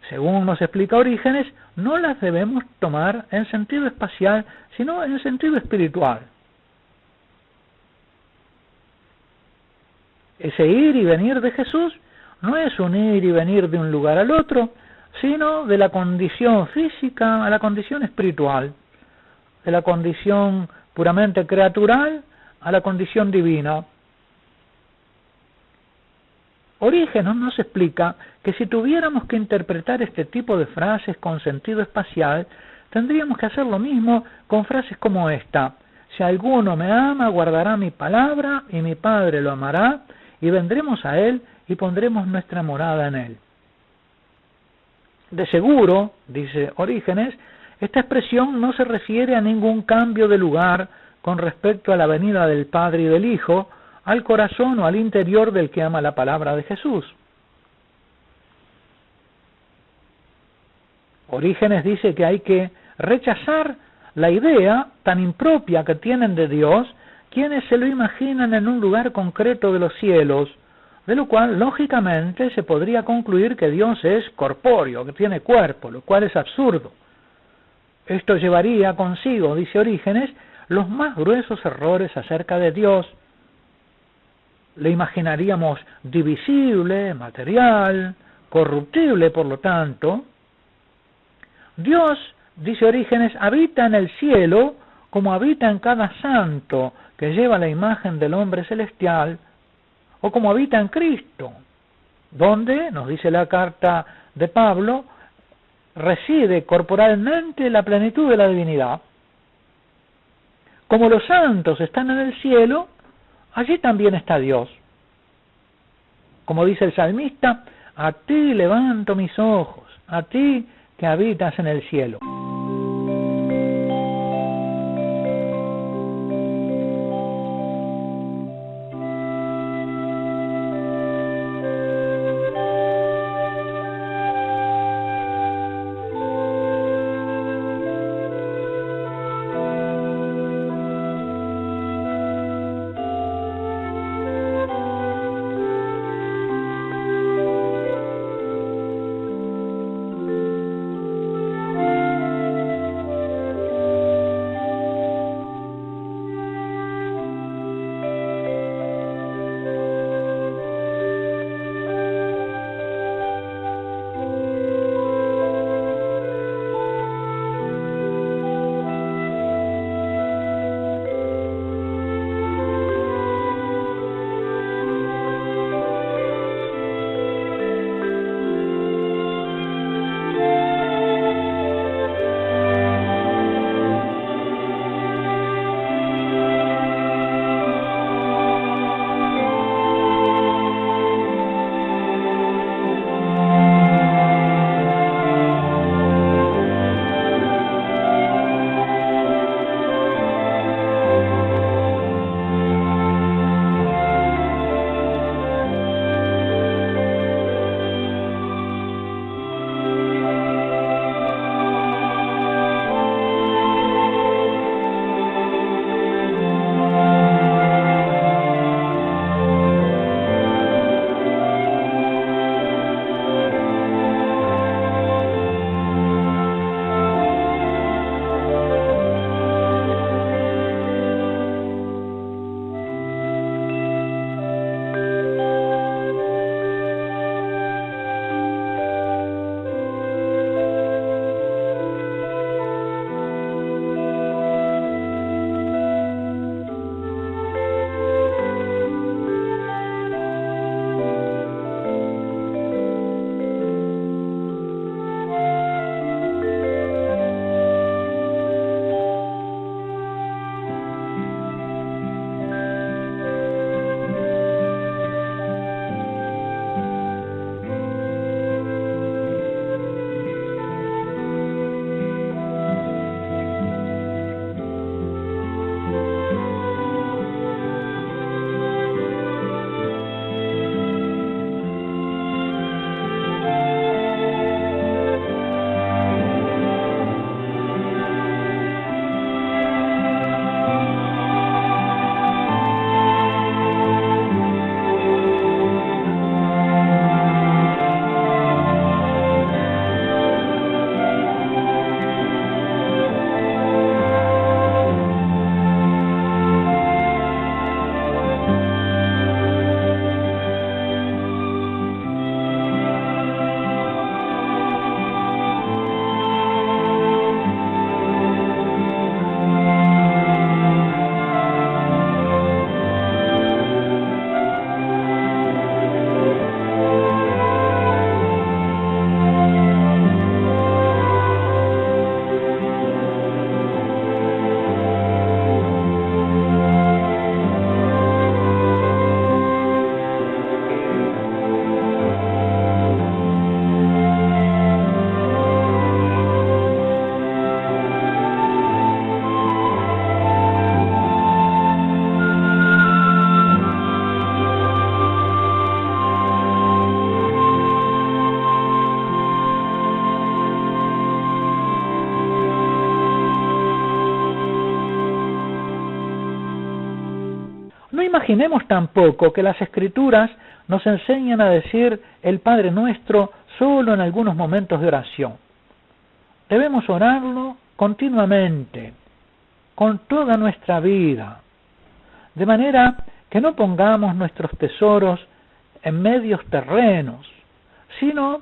según nos explica Orígenes, no las debemos tomar en sentido espacial, sino en sentido espiritual. Ese ir y venir de Jesús no es un ir y venir de un lugar al otro, sino de la condición física a la condición espiritual, de la condición puramente creatural a la condición divina. Orígenes nos explica que si tuviéramos que interpretar este tipo de frases con sentido espacial, tendríamos que hacer lo mismo con frases como esta: si alguno me ama, guardará mi palabra, y mi Padre lo amará, y vendremos a él y pondremos nuestra morada en él. De seguro, dice Orígenes, esta expresión no se refiere a ningún cambio de lugar con respecto a la venida del Padre y del Hijo al corazón o al interior del que ama la palabra de Jesús. Orígenes dice que hay que rechazar la idea tan impropia que tienen de Dios quienes se lo imaginan en un lugar concreto de los cielos, de lo cual lógicamente se podría concluir que Dios es corpóreo, que tiene cuerpo, lo cual es absurdo. Esto llevaría consigo, dice Orígenes, los más gruesos errores acerca de Dios. Le imaginaríamos divisible, material, corruptible, por lo tanto. Dios, dice Orígenes, habita en el cielo como habita en cada santo que lleva la imagen del hombre celestial, o como habita en Cristo, donde, nos dice la carta de Pablo, reside corporalmente la plenitud de la divinidad. Como los santos están en el cielo, allí también está Dios. Como dice el salmista, a ti levanto mis ojos, a ti que habitas en el cielo. imaginemos tampoco que las Escrituras nos enseñan a decir el Padre Nuestro solo en algunos momentos de oración. Debemos orarlo continuamente, con toda nuestra vida, de manera que no pongamos nuestros tesoros en medios terrenos, sino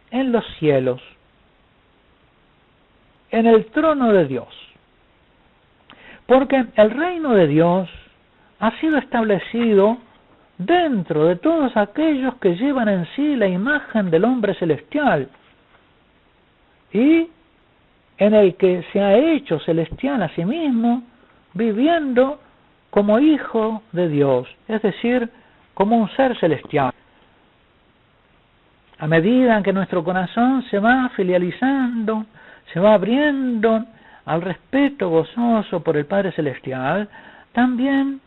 en los cielos, en el trono de Dios. Porque el reino de Dios ha sido establecido dentro de todos aquellos que llevan en sí la imagen del hombre celestial y en el que se ha hecho celestial a sí mismo, viviendo como hijo de Dios, es decir, como un ser celestial. A medida que nuestro corazón se va filializando, se va abriendo al respeto gozoso por el Padre Celestial, también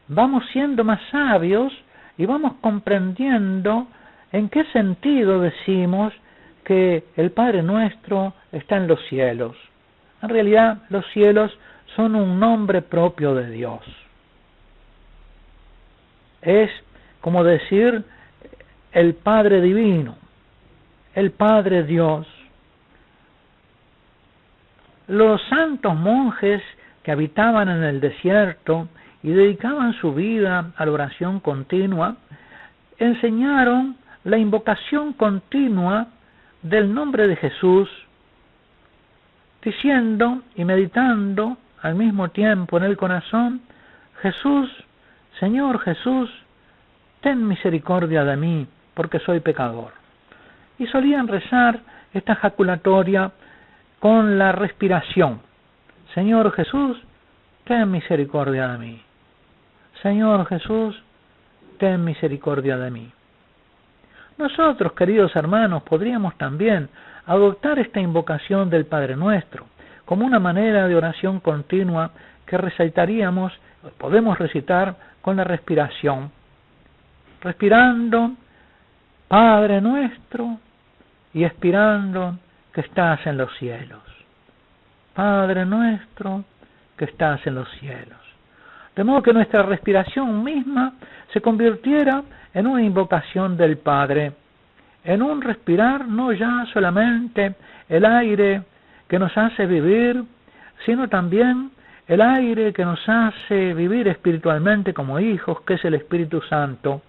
vamos siendo más sabios y vamos comprendiendo en qué sentido decimos que el Padre Nuestro está en los cielos. En realidad, los cielos son un nombre propio de Dios. Es como decir el Padre Divino, el Padre Dios. Los santos monjes que habitaban en el desierto y dedicaban su vida a la oración continua, enseñaron la invocación continua del nombre de Jesús, diciendo y meditando al mismo tiempo en el corazón: Jesús, Señor Jesús, ten misericordia de mí, porque soy pecador. Y solían rezar esta jaculatoria con la respiración: Señor Jesús, ten misericordia de mí. Señor Jesús, ten misericordia de mí. Nosotros, queridos hermanos, podríamos también adoptar esta invocación del Padre Nuestro como una manera de oración continua que podemos recitar con la respiración. Respirando, Padre Nuestro, y expirando, que estás en los cielos. Padre Nuestro, que estás en los cielos. De modo que nuestra respiración misma se convirtiera en una invocación del Padre, en un respirar no ya solamente el aire que nos hace vivir, sino también el aire que nos hace vivir espiritualmente como hijos, que es el Espíritu Santo.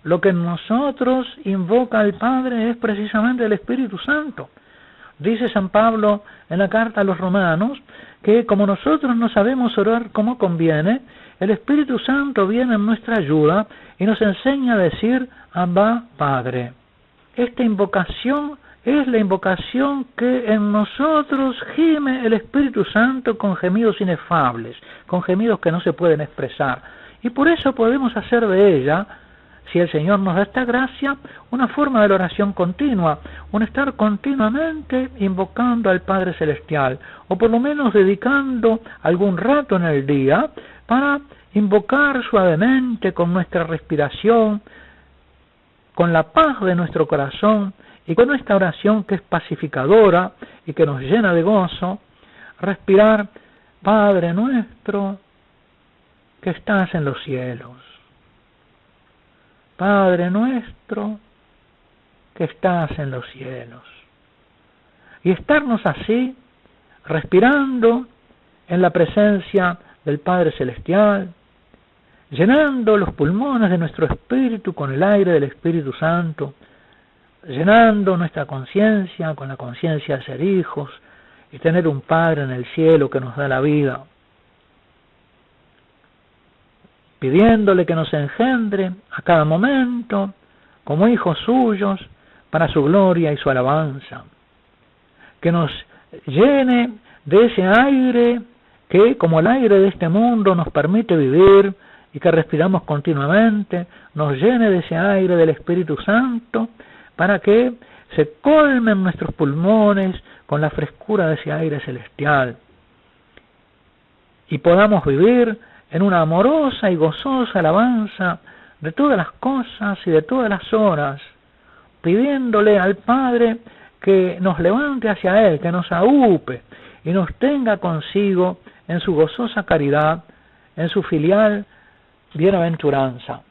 Lo que en nosotros invoca al Padre es precisamente el Espíritu Santo. Dice San Pablo en la carta a los Romanos que como nosotros no sabemos orar como conviene, el Espíritu Santo viene en nuestra ayuda y nos enseña a decir: Abba, Padre. Esta invocación es la invocación que en nosotros gime el Espíritu Santo con gemidos inefables, con gemidos que no se pueden expresar. Y por eso podemos hacer de ella, si el Señor nos da esta gracia, una forma de la oración continua, un estar continuamente invocando al Padre Celestial, o por lo menos dedicando algún rato en el día para invocar suavemente con nuestra respiración, con la paz de nuestro corazón y con esta oración que es pacificadora y que nos llena de gozo, respirar: Padre Nuestro que estás en los cielos. Padre Nuestro que estás en los cielos. Y estarnos así, respirando en la presencia del Padre Celestial, llenando los pulmones de nuestro espíritu con el aire del Espíritu Santo, llenando nuestra conciencia con la conciencia de ser hijos y tener un Padre en el cielo que nos da la vida, pidiéndole que nos engendre a cada momento como hijos suyos para su gloria y su alabanza, que nos llene de ese aire que, como el aire de este mundo, nos permite vivir y que respiramos continuamente, nos llene de ese aire del Espíritu Santo para que se colmen nuestros pulmones con la frescura de ese aire celestial y podamos vivir en una amorosa y gozosa alabanza de todas las cosas y de todas las horas, pidiéndole al Padre que nos levante hacia Él, que nos aupe y nos tenga consigo en su gozosa caridad, en su filial bienaventuranza.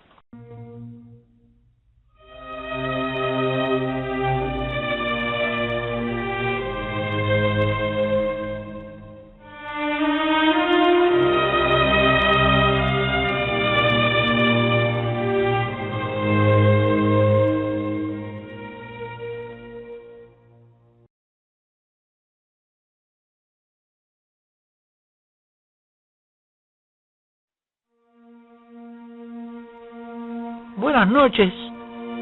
Buenas noches,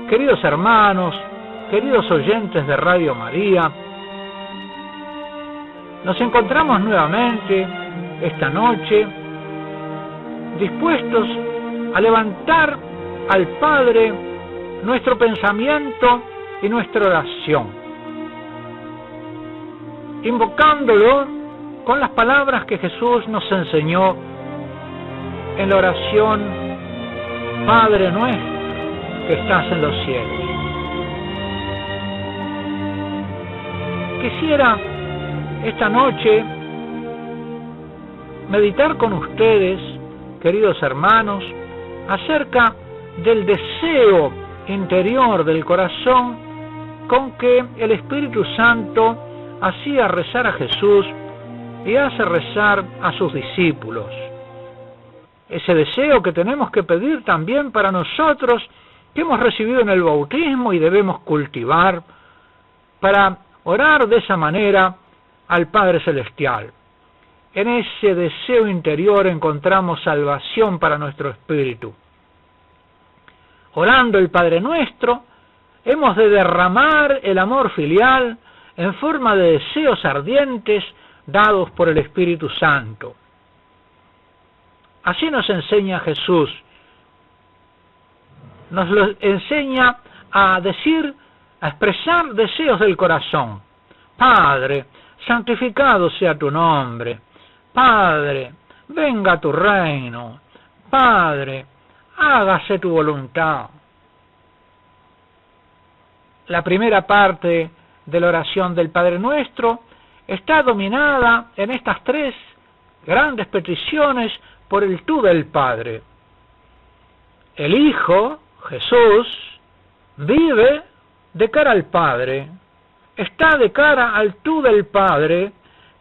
queridos hermanos, queridos oyentes de Radio María. Nos encontramos nuevamente esta noche dispuestos a levantar al Padre nuestro pensamiento y nuestra oración, invocándolo con las palabras que Jesús nos enseñó en la oración: Padre nuestro que estás en los cielos. Quisiera esta noche meditar con ustedes, queridos hermanos, acerca del deseo interior del corazón con que el Espíritu Santo hacía rezar a Jesús y hace rezar a sus discípulos. Ese deseo que tenemos que pedir también para nosotros, que hemos recibido en el bautismo y debemos cultivar para orar de esa manera al Padre Celestial. En ese deseo interior encontramos salvación para nuestro espíritu. Orando el Padre Nuestro, hemos de derramar el amor filial en forma de deseos ardientes dados por el Espíritu Santo. Así nos enseña Jesús. Nos lo enseña a decir, a expresar deseos del corazón. Padre, santificado sea tu nombre. Padre, venga tu reino. Padre, hágase tu voluntad. La primera parte de la oración del Padre Nuestro está dominada en estas tres grandes peticiones por el tú del Padre. El Hijo, Jesús, vive de cara al Padre, está de cara al tú del Padre,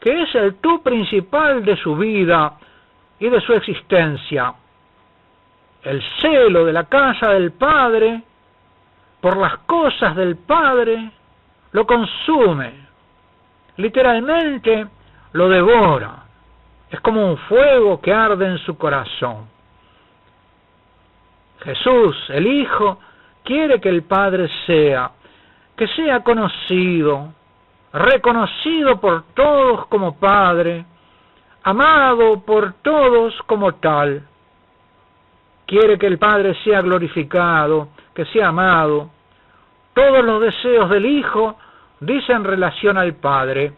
que es el tú principal de su vida y de su existencia. El celo de la casa del Padre, por las cosas del Padre, lo consume, literalmente lo devora. Es como un fuego que arde en su corazón. Jesús, el Hijo, quiere que el Padre sea conocido, reconocido por todos como Padre, amado por todos como tal. Quiere que el Padre sea glorificado, que sea amado. Todos los deseos del Hijo dicen relación al Padre.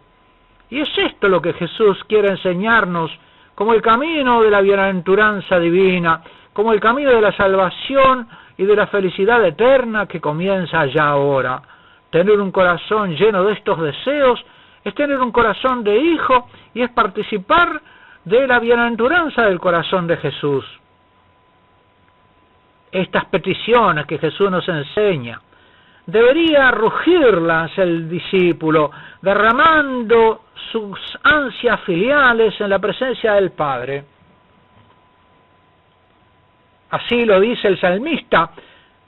Y es esto lo que Jesús quiere enseñarnos como el camino de la bienaventuranza divina, como el camino de la salvación y de la felicidad eterna que comienza ya ahora. Tener un corazón lleno de estos deseos es tener un corazón de hijo y es participar de la bienaventuranza del corazón de Jesús. Estas peticiones que Jesús nos enseña, debería rugirlas el discípulo, derramando sus ansias filiales en la presencia del Padre. Así lo dice el salmista: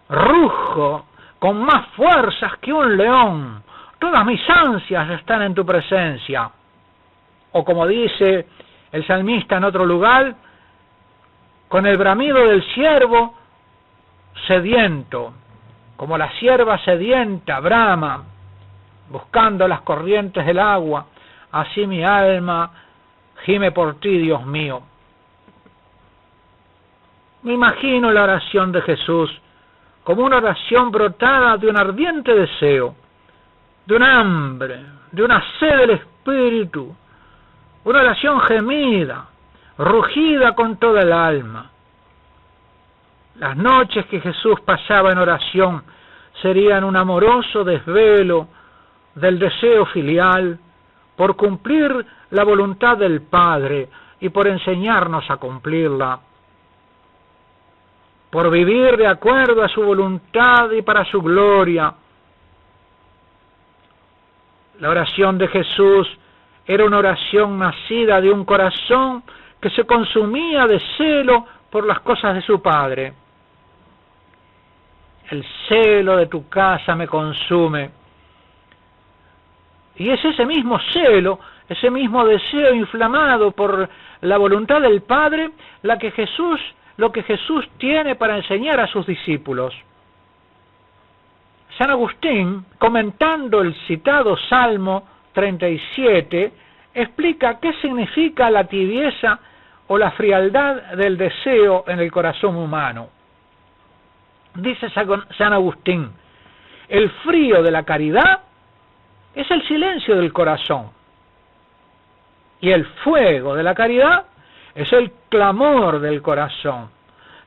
rujo con más fuerzas que un león, todas mis ansias están en tu presencia. O como dice el salmista en otro lugar, con el bramido del ciervo sediento, como la cierva sedienta brama, buscando las corrientes del agua, así mi alma gime por ti, Dios mío. Me imagino la oración de Jesús como una oración brotada de un ardiente deseo, de un hambre, de una sed del Espíritu, una oración gemida, rugida con toda el alma. Las noches que Jesús pasaba en oración serían un amoroso desvelo del deseo filial por cumplir la voluntad del Padre y por enseñarnos a cumplirla. por vivir de acuerdo a su voluntad y para su gloria. La oración de Jesús era una oración nacida de un corazón que se consumía de celo por las cosas de su Padre. El celo de tu casa me consume. Y es ese mismo celo, ese mismo deseo inflamado por la voluntad del Padre, lo que Jesús tiene para enseñar a sus discípulos. San Agustín, comentando el citado Salmo 37, explica qué significa la tibieza o la frialdad del deseo en el corazón humano. Dice San Agustín, el frío de la caridad es el silencio del corazón, y el fuego de la caridad es el clamor del corazón.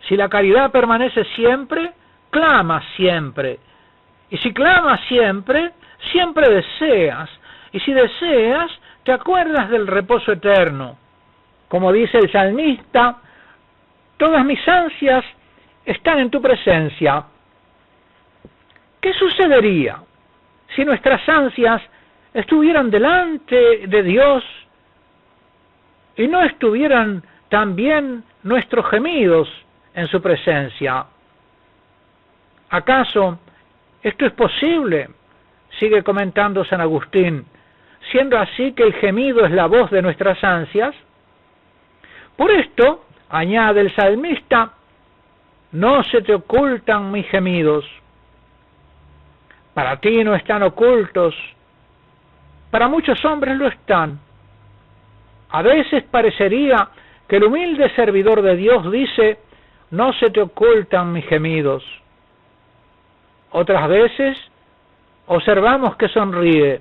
Si la caridad permanece siempre, clama siempre, y si clamas siempre, siempre deseas, y si deseas, te acuerdas del reposo eterno. Como dice el salmista, todas mis ansias están en tu presencia. ¿Qué sucedería si nuestras ansias estuvieran delante de Dios y no estuvieran también nuestros gemidos en su presencia? ¿Acaso esto es posible? Sigue comentando San Agustín, siendo así que el gemido es la voz de nuestras ansias. Por esto, añade el salmista, no se te ocultan mis gemidos. Para ti no están ocultos, para muchos hombres lo están. A veces parecería que el humilde servidor de Dios dice, no se te ocultan mis gemidos. Otras veces observamos que sonríe.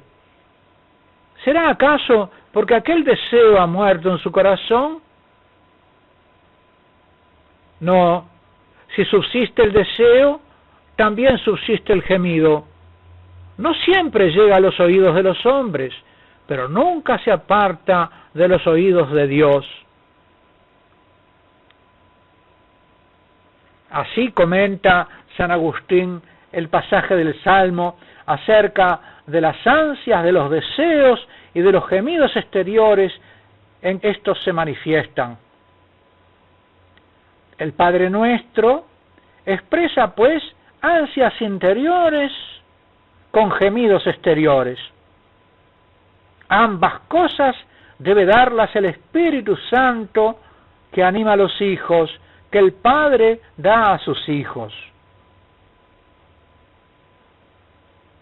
¿Será acaso porque aquel deseo ha muerto en su corazón? No, si subsiste el deseo, también subsiste el gemido. No siempre llega a los oídos de los hombres, pero nunca se aparta de los oídos de Dios. Así comenta San Agustín el pasaje del Salmo acerca de las ansias, de los deseos y de los gemidos exteriores en que estos se manifiestan. El Padre Nuestro expresa pues ansias interiores con gemidos exteriores. Ambas cosas debe darlas el Espíritu Santo que anima a los hijos, que el Padre da a sus hijos.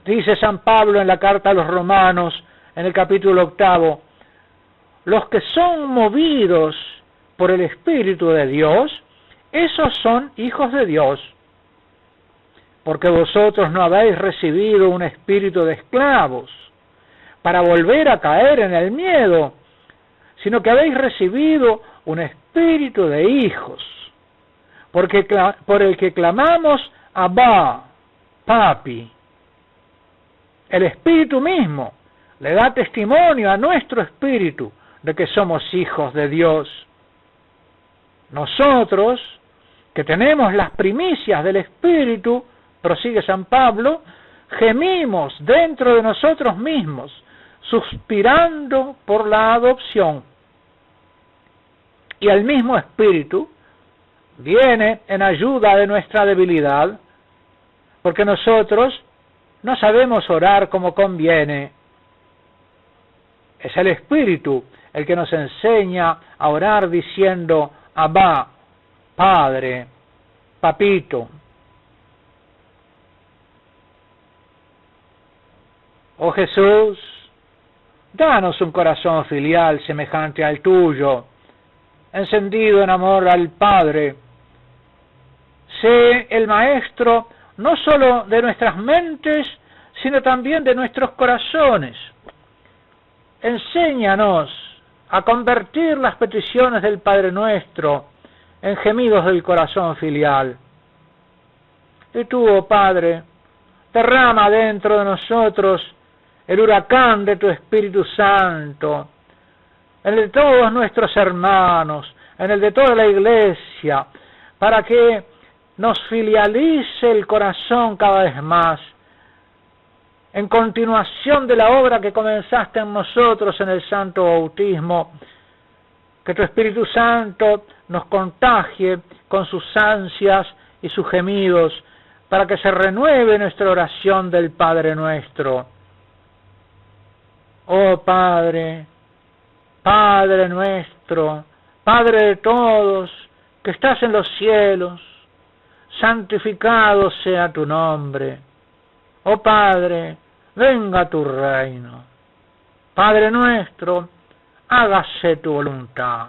Dice San Pablo en la carta a los Romanos, en el capítulo 8, los que son movidos por el Espíritu de Dios, esos son hijos de Dios. Porque vosotros no habéis recibido un espíritu de esclavos para volver a caer en el miedo, sino que habéis recibido un espíritu de hijos, por el que clamamos Abba, Papi. El Espíritu mismo le da testimonio a nuestro espíritu de que somos hijos de Dios. Nosotros, que tenemos las primicias del Espíritu, prosigue San Pablo, gemimos dentro de nosotros mismos, suspirando por la adopción. Y el mismo Espíritu viene en ayuda de nuestra debilidad, porque nosotros no sabemos orar como conviene. Es el Espíritu el que nos enseña a orar diciendo Abba, Padre, Papito. Oh Jesús, danos un corazón filial semejante al tuyo, encendido en amor al Padre. Sé el Maestro no solo de nuestras mentes, sino también de nuestros corazones. Enséñanos a convertir las peticiones del Padre Nuestro en gemidos del corazón filial. Y tú, oh Padre, derrama dentro de nosotros el huracán de tu Espíritu Santo, en el de todos nuestros hermanos, en el de toda la Iglesia, para que nos filialice el corazón cada vez más, en continuación de la obra que comenzaste en nosotros en el santo bautismo, que tu Espíritu Santo nos contagie con sus ansias y sus gemidos, para que se renueve nuestra oración del Padre nuestro. Oh Padre, Padre nuestro, Padre de todos, que estás en los cielos, santificado sea tu nombre. Oh Padre, venga tu reino. Padre nuestro, hágase tu voluntad.